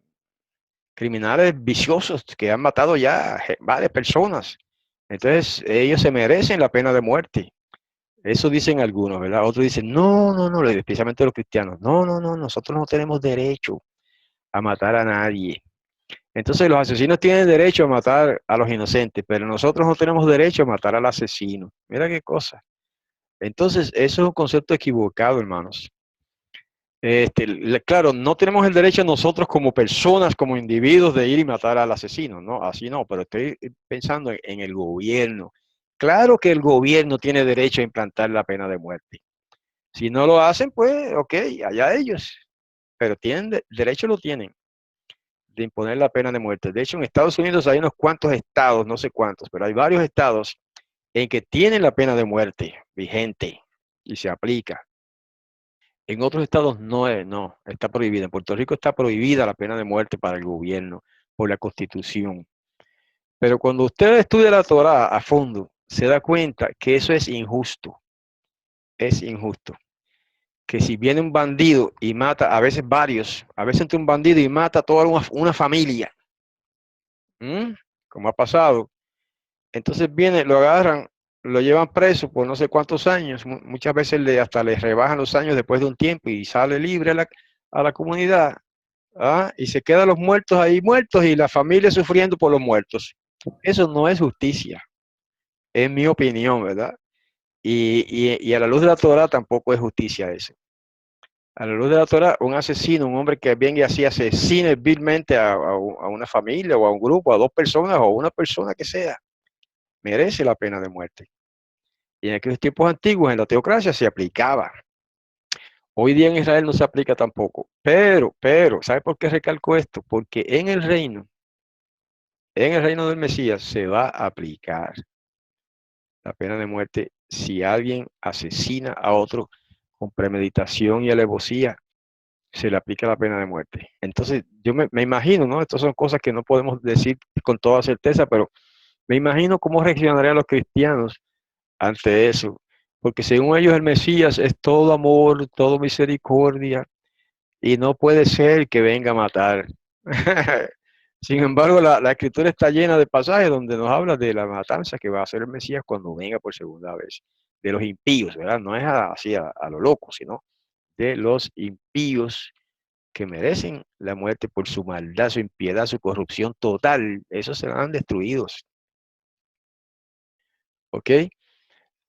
criminales viciosos que han matado ya varias personas. Entonces, ellos se merecen la pena de muerte. Eso dicen algunos, ¿verdad? Otros dicen, no, no, no, especialmente los cristianos, no, no, no, nosotros no tenemos derecho a matar a nadie. Entonces los asesinos tienen derecho a matar a los inocentes, pero nosotros no tenemos derecho a matar al asesino. Mira qué cosa. Entonces, eso es un concepto equivocado, hermanos. Claro, no tenemos el derecho nosotros como personas, como individuos, de ir y matar al asesino, ¿no? Así no, pero estoy pensando en el gobierno. Claro que el gobierno tiene derecho a implantar la pena de muerte. Si no lo hacen, pues, ok, allá ellos. Pero tienen, derecho lo tienen de imponer la pena de muerte. De hecho, en Estados Unidos hay unos cuantos estados, no sé cuántos, pero hay varios estados en que tienen la pena de muerte vigente y se aplica. En otros estados no, está prohibida. En Puerto Rico está prohibida la pena de muerte para el gobierno por la Constitución. Pero cuando usted estudia la Torá a fondo, se da cuenta que eso es injusto. Es injusto. Que si viene un bandido y mata, a veces varios, a veces entre un bandido y mata a toda una familia, ¿m? Como ha pasado, entonces viene, lo agarran, lo llevan preso por no sé cuántos años, muchas veces hasta le rebajan los años después de un tiempo y sale libre a la comunidad, ¿ah? Y se quedan los muertos ahí muertos y la familia sufriendo por los muertos. Eso no es justicia, es mi opinión, ¿verdad? Y a la luz de la Torah tampoco es justicia eso. A la luz de la Torah, un asesino, un hombre que venga y así asesine vilmente a una familia o a un grupo, a dos personas o a una persona que sea, merece la pena de muerte. Y en aquellos tiempos antiguos, en la teocracia, se aplicaba. Hoy día en Israel no se aplica tampoco. Pero, ¿sabe por qué recalco esto? Porque en el reino del Mesías se va a aplicar la pena de muerte si alguien asesina a otro con premeditación y alevosía, se le aplica la pena de muerte. Entonces, yo me imagino, ¿no? Estas son cosas que no podemos decir con toda certeza, pero me imagino cómo reaccionarían los cristianos ante eso, porque según ellos el Mesías es todo amor, todo misericordia, y no puede ser que venga a matar. Sin embargo, la escritura está llena de pasajes donde nos habla de la matanza que va a hacer el Mesías cuando venga por segunda vez, de los impíos, ¿verdad? No es así a lo loco, sino de los impíos que merecen la muerte por su maldad, su impiedad, su corrupción total. Esos serán destruidos, ¿ok?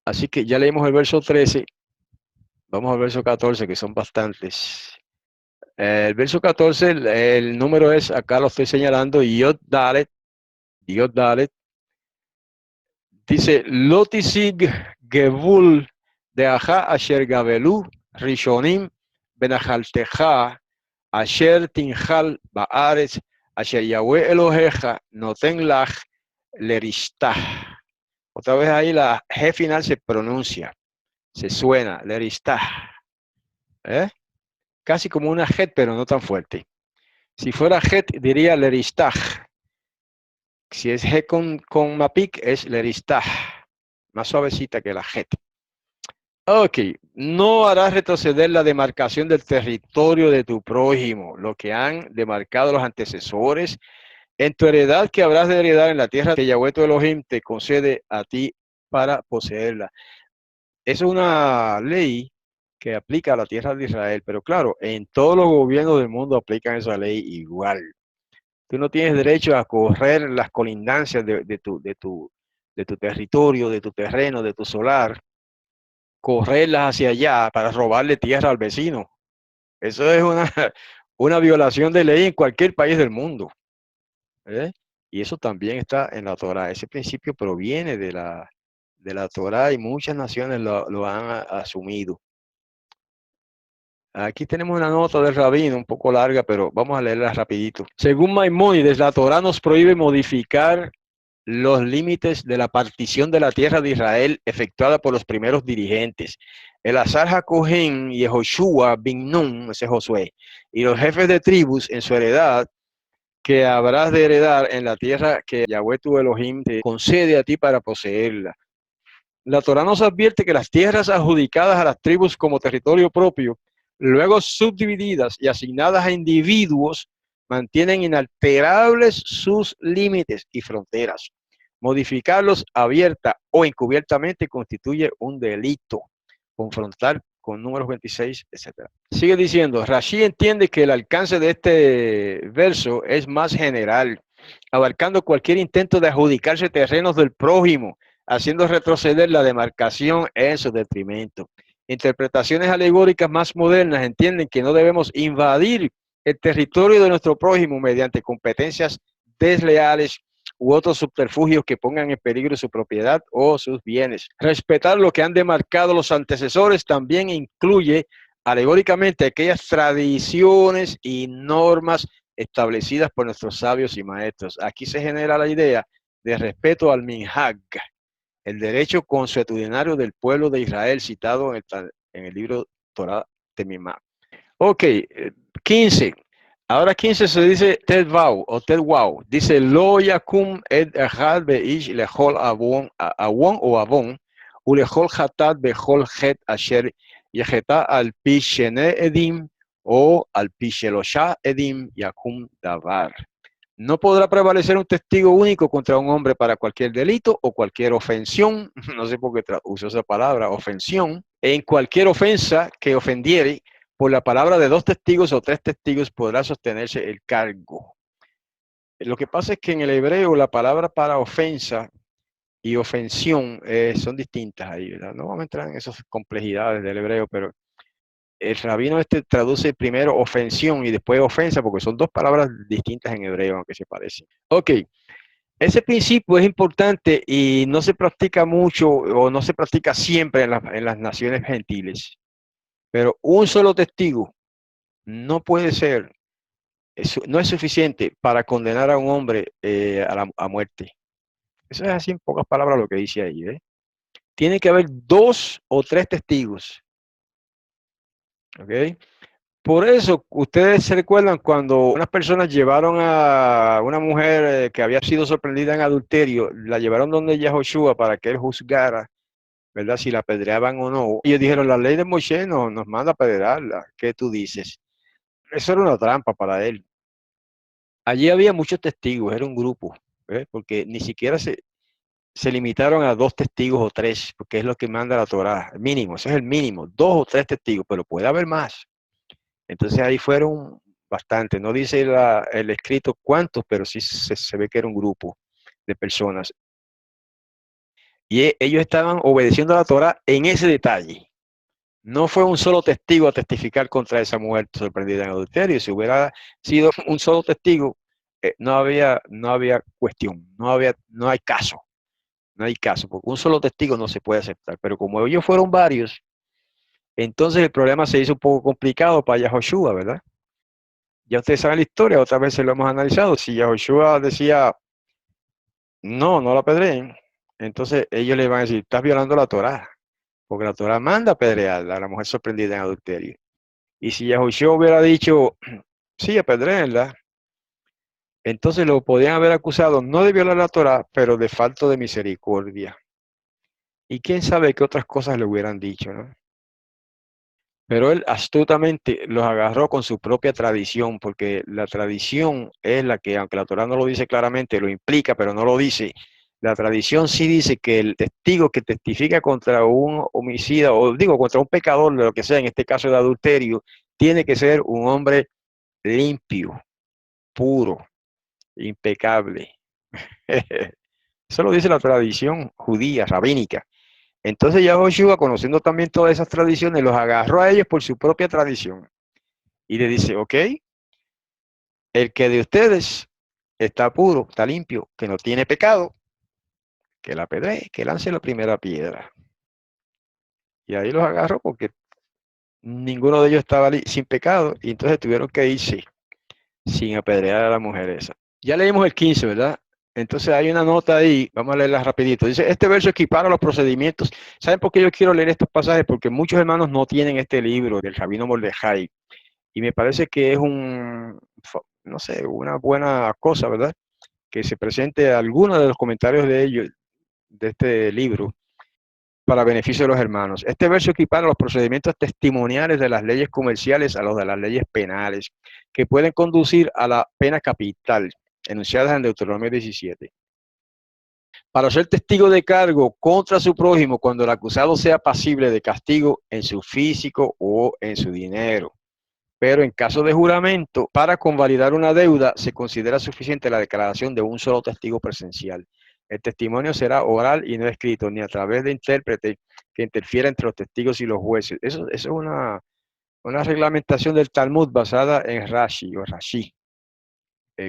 Así que ya leímos el verso 13. Vamos al verso 14, que son bastantes. El verso 14, el número es, acá lo estoy señalando, Yod Dalet, Yod Dalet. Dice, Lotisig Gevul de Aja Asher Gabelu, Rishonim, Benajalteja, Asher Tinjal Baares, Asher Yahweh Eloheja, Noten Lach, Leristah. Otra vez ahí la G final se pronuncia, se suena, Leristah. ¿Eh? Casi como una jet, pero no tan fuerte. Si fuera jet, diría leristah. Si es G con Mapic, es leristah. Más suavecita que la jet. Ok, no harás retroceder la demarcación del territorio de tu prójimo, lo que han demarcado los antecesores, en tu heredad que habrás de heredar en la tierra que Yahweh tu Elohim te concede a ti para poseerla. Es una ley que aplica a la tierra de Israel, pero claro, en todos los gobiernos del mundo aplican esa ley igual. Tú no tienes derecho a correr las colindancias de tu territorio, de tu terreno, de tu solar, correrlas hacia allá para robarle tierra al vecino. Eso es una violación de ley en cualquier país del mundo. ¿Eh? Y eso también está en la Torah. Ese principio proviene de la Torah y muchas naciones lo han asumido. Aquí tenemos una nota del rabino un poco larga, pero vamos a leerla rapidito. Según Maimónides, la Torah nos prohíbe modificar los límites de la partición de la tierra de Israel efectuada por los primeros dirigentes. Elazar Jacohen y Yehoshua bin Nun, ese Josué, y los jefes de tribus en su heredad que habrás de heredar en la tierra que Yahweh tu Elohim te concede a ti para poseerla. La Torah nos advierte que las tierras adjudicadas a las tribus como territorio propio, luego subdivididas y asignadas a individuos, mantienen inalterables sus límites y fronteras. Modificarlos abierta o encubiertamente constituye un delito. Confrontar con números 26, etc. Sigue diciendo, Rashi entiende que el alcance de este verso es más general, abarcando cualquier intento de adjudicarse terrenos del prójimo, haciendo retroceder la demarcación en su detrimento. Interpretaciones alegóricas más modernas entienden que no debemos invadir el territorio de nuestro prójimo mediante competencias desleales u otros subterfugios que pongan en peligro su propiedad o sus bienes. Respetar lo que han demarcado los antecesores también incluye alegóricamente aquellas tradiciones y normas establecidas por nuestros sabios y maestros. Aquí se genera la idea de respeto al minhag, el derecho consuetudinario del pueblo de Israel citado en el libro Torah Temimá. Ok, 15. Ahora 15 se dice Tedvau o Tedwau. Dice Lo yakum ed echad beish lechol avon o avon ulechol hatat bechol het asher yecheta al pi shene edim o al pi shelosha edim yakum davar. No podrá prevalecer un testigo único contra un hombre para cualquier delito o cualquier ofensión, no sé por qué uso esa palabra, ofensión, en cualquier ofensa que ofendiere, por la palabra de dos testigos o tres testigos podrá sostenerse el cargo. Lo que pasa es que en el hebreo la palabra para ofensa y ofensión son distintas ahí, ¿verdad? No vamos a entrar en esas complejidades del hebreo, pero el rabino traduce primero ofensión y después ofensa, porque son dos palabras distintas en hebreo, aunque se parecen. Ok, ese principio es importante y no se practica mucho o no se practica siempre en las naciones gentiles, pero un solo testigo no puede ser, no es suficiente para condenar a un hombre a muerte. Eso es así en pocas palabras lo que dice ahí. ¿Eh? Tiene que haber dos o tres testigos. ¿Okay? Por eso, ustedes se recuerdan cuando unas personas llevaron a una mujer que había sido sorprendida en adulterio, la llevaron donde Yahoshua para que él juzgara, ¿verdad? Si la apedreaban o no. Ellos dijeron, la ley de Moisés nos manda a apedrearla. ¿Qué tú dices? Eso era una trampa para él. Allí había muchos testigos, era un grupo, porque ni siquiera se limitaron a dos testigos o tres, porque es lo que manda la Torá, mínimo, ese es el mínimo, dos o tres testigos, pero puede haber más. Entonces ahí fueron bastante, no dice el escrito cuántos, pero sí se ve que era un grupo de personas. Y ellos estaban obedeciendo a la Torá en ese detalle. No fue un solo testigo a testificar contra esa mujer sorprendida en adulterio. Si hubiera sido un solo testigo, no había cuestión, no hay caso, no hay caso, porque un solo testigo no se puede aceptar. Pero como ellos fueron varios, entonces el problema se hizo un poco complicado para Yahoshua, ¿verdad? Ya ustedes saben la historia, otra vez se lo hemos analizado. Si Yahoshua decía, no la apedreen, entonces ellos le van a decir, estás violando la Torá, porque la Torá manda a apedrear a la mujer sorprendida en adulterio. Y si Yahushua hubiera dicho, sí, apedréenla, entonces lo podían haber acusado no de violar la Torá, pero de falta de misericordia. Y quién sabe qué otras cosas le hubieran dicho, ¿no? Pero él astutamente los agarró con su propia tradición, porque la tradición es la que, aunque la Torá no lo dice claramente, lo implica, pero no lo dice. La tradición sí dice que el testigo que testifica contra un homicida, o digo, contra un pecador, de lo que sea, en este caso de adulterio, tiene que ser un hombre limpio, puro, impecable. Eso lo dice la tradición judía, rabínica. Entonces Yahoshua, conociendo también todas esas tradiciones, los agarró a ellos por su propia tradición. Y le dice, ok, el que de ustedes está puro, está limpio, que no tiene pecado, que la apedree, que lance la primera piedra. Y ahí los agarró porque ninguno de ellos estaba sin pecado y entonces tuvieron que irse sin apedrear a la mujer esa. Ya leímos el 15, ¿verdad? Entonces hay una nota ahí, vamos a leerla rapidito. Dice, este verso equipara los procedimientos. ¿Saben por qué yo quiero leer estos pasajes? Porque muchos hermanos no tienen este libro del Rabino Mordejai. Y me parece que es no sé, una buena cosa, ¿verdad? Que se presente algunos de los comentarios de ellos, de este libro, para beneficio de los hermanos. Este verso equipara los procedimientos testimoniales de las leyes comerciales a los de las leyes penales, que pueden conducir a la pena capital, enunciadas en Deuteronomio 17. Para ser testigo de cargo contra su prójimo cuando el acusado sea pasible de castigo en su físico o en su dinero. Pero en caso de juramento, para convalidar una deuda, se considera suficiente la declaración de un solo testigo presencial. El testimonio será oral y no escrito, ni a través de intérprete que interfiera entre los testigos y los jueces. Eso es una reglamentación del Talmud basada en Rashi o Rashi,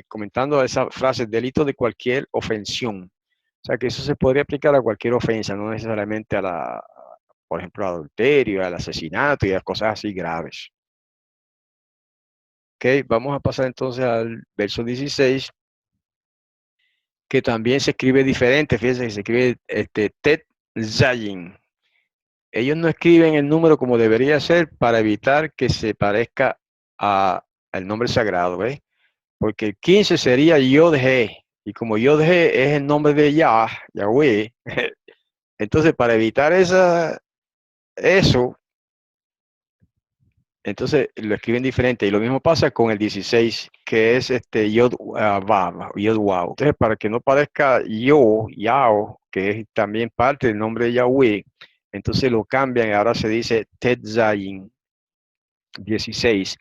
comentando esa frase, delito de cualquier ofensión. O sea que eso se podría aplicar a cualquier ofensa, no necesariamente por ejemplo, al adulterio, al asesinato y a cosas así graves. Ok, vamos a pasar entonces al verso 16, que también se escribe diferente. Fíjense que se escribe Tet Zayin. Ellos no escriben el número como debería ser para evitar que se parezca al nombre sagrado, ¿ves? Porque el 15 sería Yod-He, y como Yod-He es el nombre de Yahweh, entonces para evitar eso, entonces lo escriben diferente. Y lo mismo pasa con el 16, que es Yod-Vav, Yod-Waw. Entonces, para que no parezca Yao, que es también parte del nombre de Yahweh, entonces lo cambian y ahora se dice Tetzayin 16.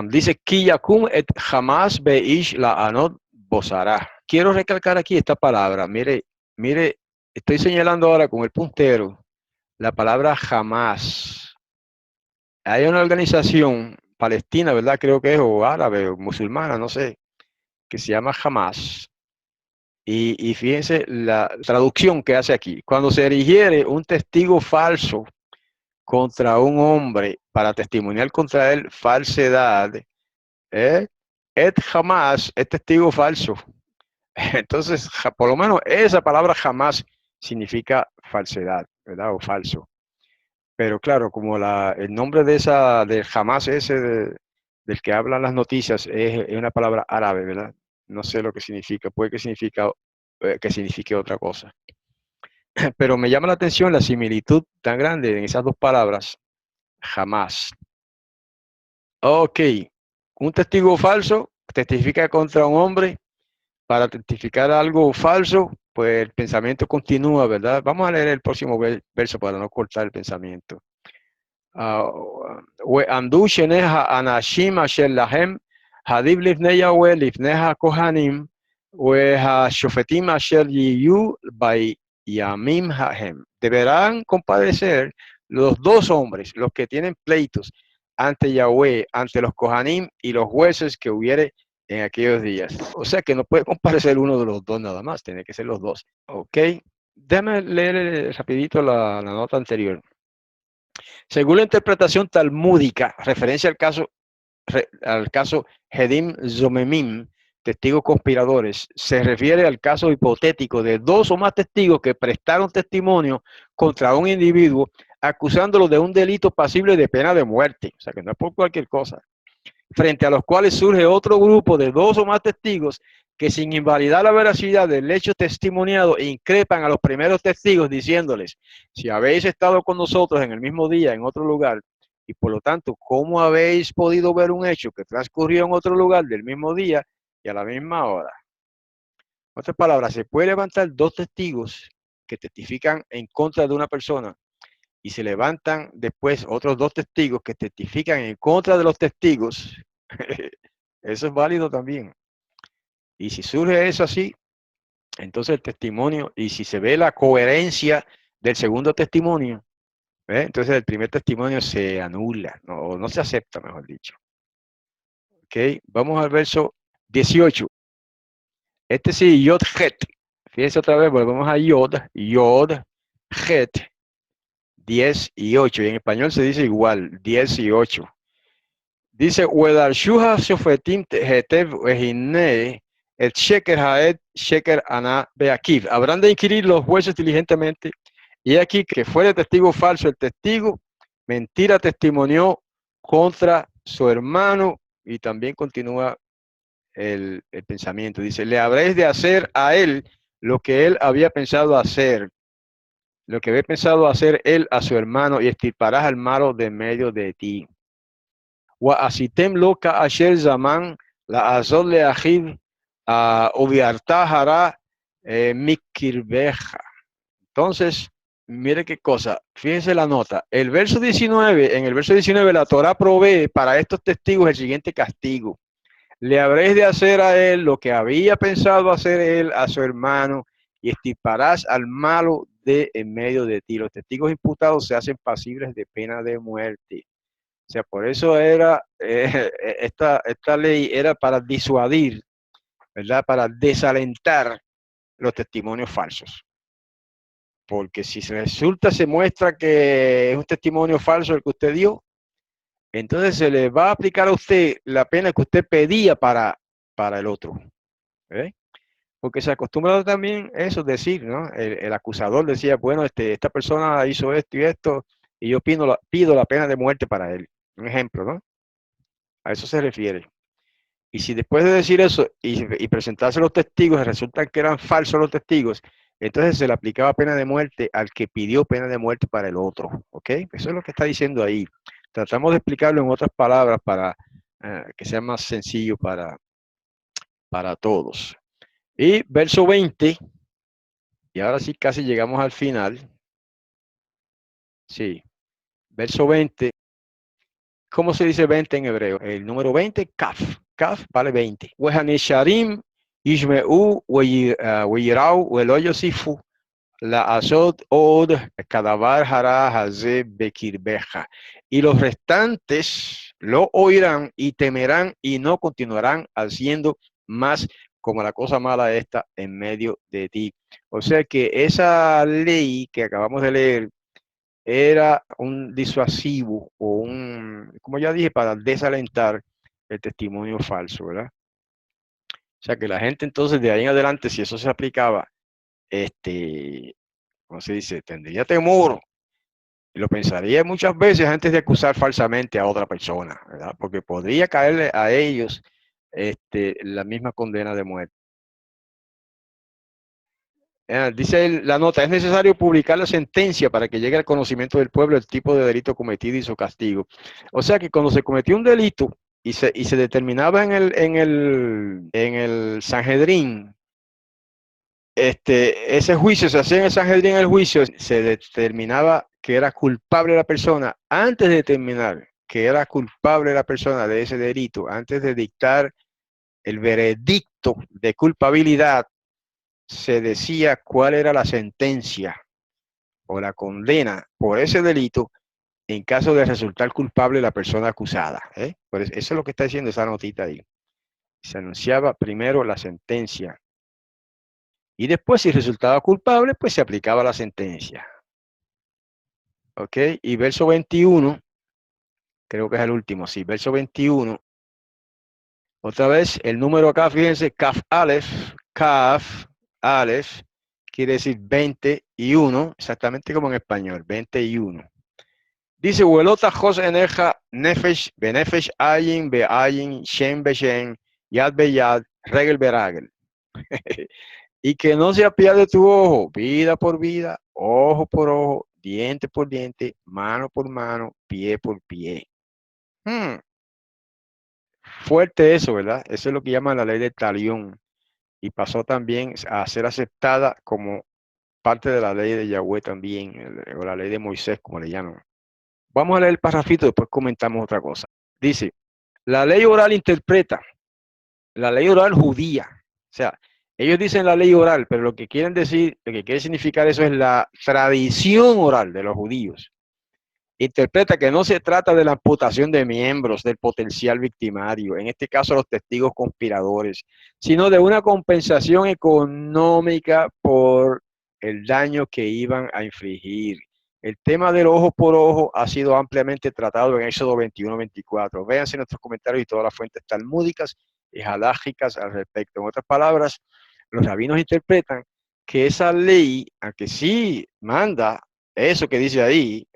Dice Kiyakum et jamás beish la anot bosará. Quiero recalcar aquí esta palabra. Mire, estoy señalando ahora con el puntero la palabra jamás. Hay una organización palestina, ¿verdad? Creo que es, o árabe, o musulmana, no sé, que se llama Hamas. Y fíjense la traducción que hace aquí. Cuando se erigiere un testigo falso contra un hombre para testimoniar contra él falsedad, ¿eh? Hamas es testigo falso. Entonces, por lo menos esa palabra jamás significa falsedad, ¿verdad? O falso. Pero claro, como el nombre del jamás ese del que hablan las noticias es una palabra árabe, ¿verdad? No sé lo que significa, puede que signifique otra cosa. Pero me llama la atención la similitud tan grande en esas dos palabras, jamás. Ok, un testigo falso testifica contra un hombre para testificar algo falso, pues el pensamiento continúa, ¿verdad? Vamos a leer el próximo verso para no cortar el pensamiento. ועמדו שני האנשים אשר להם הדיב לפני יהוה לפני הכהנים והשופטים אשר יהיו בימים ההם. Deberán compadecer los dos hombres, los que tienen pleitos ante Yahweh, ante los Kohanim y los jueces que hubiere en aquellos días. O sea que no puede comparecer uno de los dos nada más, tiene que ser los dos. Ok, déjame leer rapidito la nota anterior. Según la interpretación talmúdica, referencia al caso Hedim Zomemim, testigos conspiradores, se refiere al caso hipotético de dos o más testigos que prestaron testimonio contra un individuo acusándolo de un delito pasible de pena de muerte, o sea que no es por cualquier cosa, frente a los cuales surge otro grupo de dos o más testigos que sin invalidar la veracidad del hecho testimoniado, increpan a los primeros testigos diciéndoles, si habéis estado con nosotros en el mismo día, en otro lugar, y por lo tanto, ¿cómo habéis podido ver un hecho que transcurrió en otro lugar del mismo día y a la misma hora? En otras palabras, se puede levantar dos testigos que testifican en contra de una persona y se levantan después otros dos testigos que testifican en contra de los testigos. Eso es válido también. Y si surge eso así, entonces el testimonio, y si se ve la coherencia del segundo testimonio, entonces el primer testimonio se anula, no, no se acepta, mejor dicho. ¿Ok? Vamos al verso 18. Este sí, Yod Het. Fíjense otra vez, volvemos a Yod, Het, 10 y 8. Y en español se dice igual, 10 y 8. Dice, Wedarshuha Shofetim Hetev Ehine, et Sheker Haed, Sheker Ana Beakiv. Habrán de inquirir los jueces diligentemente. Y aquí que fue de testigo falso el testigo, mentira testimonió contra su hermano. Y también continúa el pensamiento. Dice, le habréis de hacer a él lo que él había pensado hacer, lo que había pensado hacer él a su hermano, y extirparás al malo de medio de ti. Asitem loca asher zaman la azot le achiv ubiarta hará mikirbeja. Entonces, mire qué cosa, fíjense la nota. El verso 19, en el verso 19, la Torah provee para estos testigos el siguiente castigo. Le habréis de hacer a él lo que había pensado hacer él a su hermano, y extirparás al malo de en medio de ti. Los testigos imputados se hacen pasibles de pena de muerte. O sea, por eso era esta ley era para disuadir, ¿verdad? Para desalentar los testimonios falsos. Porque si se muestra que es un testimonio falso el que usted dio, entonces se le va a aplicar a usted la pena que usted pedía para el otro. ¿Eh? Porque se acostumbra también eso decir, ¿no? El acusador decía, bueno, esta persona hizo esto y esto, y yo pido la pena de muerte para él. Un ejemplo, ¿no? A eso se refiere. Y si después de decir eso y presentarse los testigos, resulta que eran falsos los testigos, entonces se le aplicaba pena de muerte al que pidió pena de muerte para el otro. ¿Ok? Eso es lo que está diciendo ahí. Tratamos de explicarlo en otras palabras para que sea más sencillo para todos. Y verso 20, y ahora sí casi llegamos al final. Sí, verso 20. ¿Cómo se dice 20 en hebreo? El número 20, kaf. Kaf vale 20. Wehanisharim yishmeu weyirau welo yosifu la azot od kadavar hara haze bekirbeja. Y los restantes lo oirán y temerán y no continuarán haciendo más como la cosa mala esta en medio de ti. O sea que esa ley que acabamos de leer era un disuasivo o como ya dije, para desalentar el testimonio falso, ¿verdad? O sea que la gente entonces de ahí en adelante, si eso se aplicaba, ¿cómo se dice? Tendría temor y lo pensaría muchas veces antes de acusar falsamente a otra persona, ¿verdad? Porque podría caerle a ellos la misma condena de muerte. Dice la nota, es necesario publicar la sentencia para que llegue al conocimiento del pueblo el tipo de delito cometido y su castigo. O sea que cuando se cometió un delito y se determinaba en el Sanhedrín, ese juicio se hacía en el Sanhedrín, el juicio se determinaba que era culpable la persona antes de determinar que era culpable la persona de ese delito, antes de dictar el veredicto de culpabilidad, se decía cuál era la sentencia o la condena por ese delito en caso de resultar culpable la persona acusada. Pues eso es lo que está diciendo esa notita ahí. Se anunciaba primero la sentencia y después, si resultaba culpable, pues se aplicaba la sentencia. ¿Ok? Y verso 21, creo que es el último, sí, verso 21. Otra vez, el número acá, fíjense, Kaf Aleph, quiere decir 21, exactamente como en español, 21. Dice, Huelota Jos Eneja Nefesh Benefesh Ayin Beayin Shen Beshen Yad Beyad Regel Beragel. Y que no se apiade de tu ojo, vida por vida, ojo por ojo, diente por diente, mano por mano, pie por pie. Fuerte eso, ¿verdad? Eso es lo que llaman la ley de Talión. Y pasó también a ser aceptada como parte de la ley de Yahweh también, o la ley de Moisés, como le llaman. Vamos a leer el parrafito, después comentamos otra cosa. Dice, la ley oral interpreta, la ley oral judía. O sea, ellos dicen la ley oral, pero lo que quieren decir, lo que quiere significar eso es la tradición oral de los judíos. Interpreta que no se trata de la amputación de miembros del potencial victimario, en este caso los testigos conspiradores, sino de una compensación económica por el daño que iban a infligir. El tema del ojo por ojo ha sido ampliamente tratado en Éxodo 21-24. Véanse nuestros comentarios y todas las fuentes talmúdicas y halágicas al respecto. En otras palabras, los rabinos interpretan que esa ley, aunque sí manda eso que dice ahí,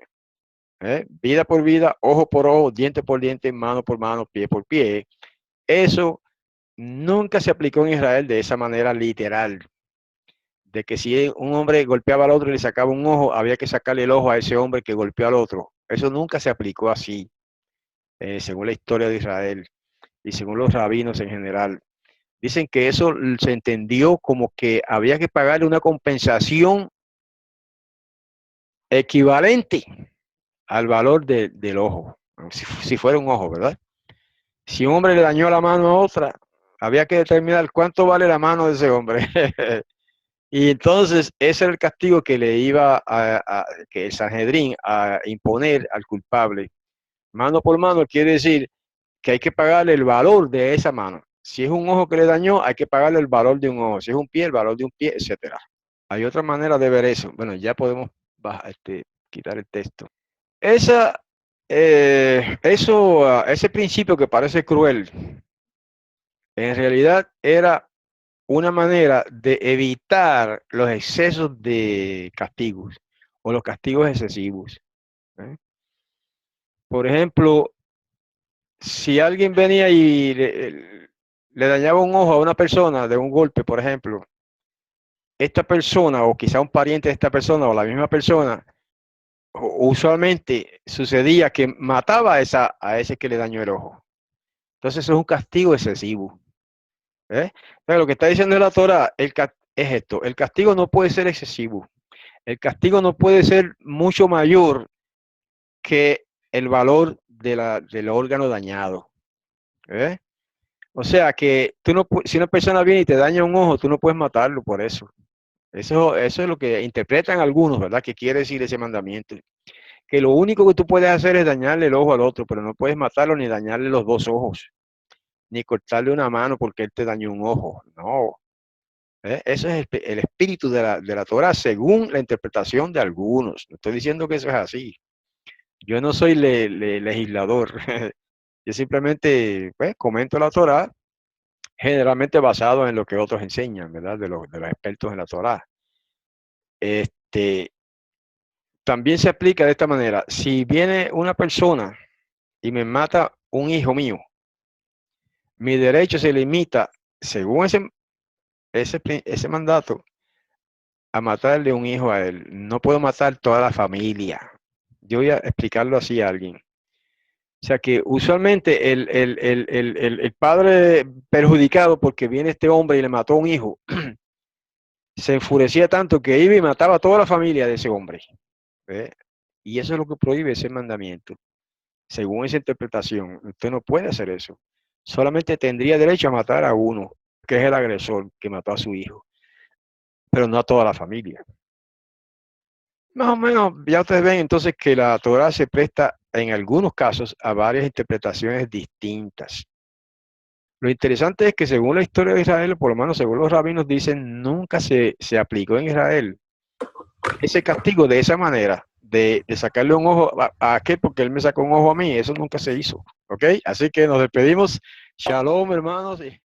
vida por vida, ojo por ojo, diente por diente, mano por mano, pie por pie. Eso nunca se aplicó en Israel de esa manera literal, de que si un hombre golpeaba al otro y le sacaba un ojo, había que sacarle el ojo a ese hombre que golpeó al otro. Eso nunca se aplicó así, según la historia de Israel y según los rabinos en general. Dicen que eso se entendió como que había que pagarle una compensación equivalente al valor del ojo, si fuera un ojo, ¿verdad? Si un hombre le dañó la mano a otra, había que determinar cuánto vale la mano de ese hombre. Y entonces ese era el castigo que le iba que el Sanedrín a imponer al culpable. Mano por mano quiere decir que hay que pagarle el valor de esa mano. Si es un ojo que le dañó, hay que pagarle el valor de un ojo. Si es un pie, el valor de un pie, etcétera. Hay otra manera de ver eso. Bueno, ya podemos quitar el texto. Ese principio que parece cruel, en realidad era una manera de evitar los excesos de castigos o los castigos excesivos. ¿Eh? Por ejemplo, si alguien venía y le dañaba un ojo a una persona de un golpe, por ejemplo, esta persona o quizá un pariente de esta persona o la misma persona, usualmente sucedía que mataba a ese que le dañó el ojo. Entonces eso es un castigo excesivo. Pero lo que está diciendo la Torah es esto: el castigo no puede ser excesivo, el castigo no puede ser mucho mayor que el valor del órgano dañado. ¿Eh? O sea que tú no, si una persona viene y te daña un ojo, tú no puedes matarlo por eso. Eso es lo que interpretan algunos, ¿verdad? Que quiere decir ese mandamiento. Que lo único que tú puedes hacer es dañarle el ojo al otro, pero no puedes matarlo ni dañarle los dos ojos, ni cortarle una mano porque él te dañó un ojo. No. Eso es el espíritu de la Torah según la interpretación de algunos. No estoy diciendo que eso es así. Yo no soy legislador. Yo simplemente pues, comento la Torah, generalmente basado en lo que otros enseñan, ¿verdad? De los expertos en la Torah. También se aplica de esta manera. Si viene una persona y me mata un hijo mío, mi derecho se limita, según ese mandato, a matarle un hijo a él. No puedo matar toda la familia. Yo voy a explicarlo así a alguien. O sea que usualmente el padre perjudicado porque viene este hombre y le mató a un hijo, se enfurecía tanto que iba y mataba a toda la familia de ese hombre. ¿Ve? Y eso es lo que prohíbe ese mandamiento. Según esa interpretación, usted no puede hacer eso. Solamente tendría derecho a matar a uno, que es el agresor que mató a su hijo, pero no a toda la familia. Más o menos, ya ustedes ven entonces que la Torah se presta en algunos casos a varias interpretaciones distintas. Lo interesante es que según la historia de Israel, por lo menos según los rabinos dicen, nunca se aplicó en Israel ese castigo de esa manera, de sacarle un ojo a aquel porque él me sacó un ojo a mí. Eso nunca se hizo. ¿Ok? Así que nos despedimos. Shalom, hermanos.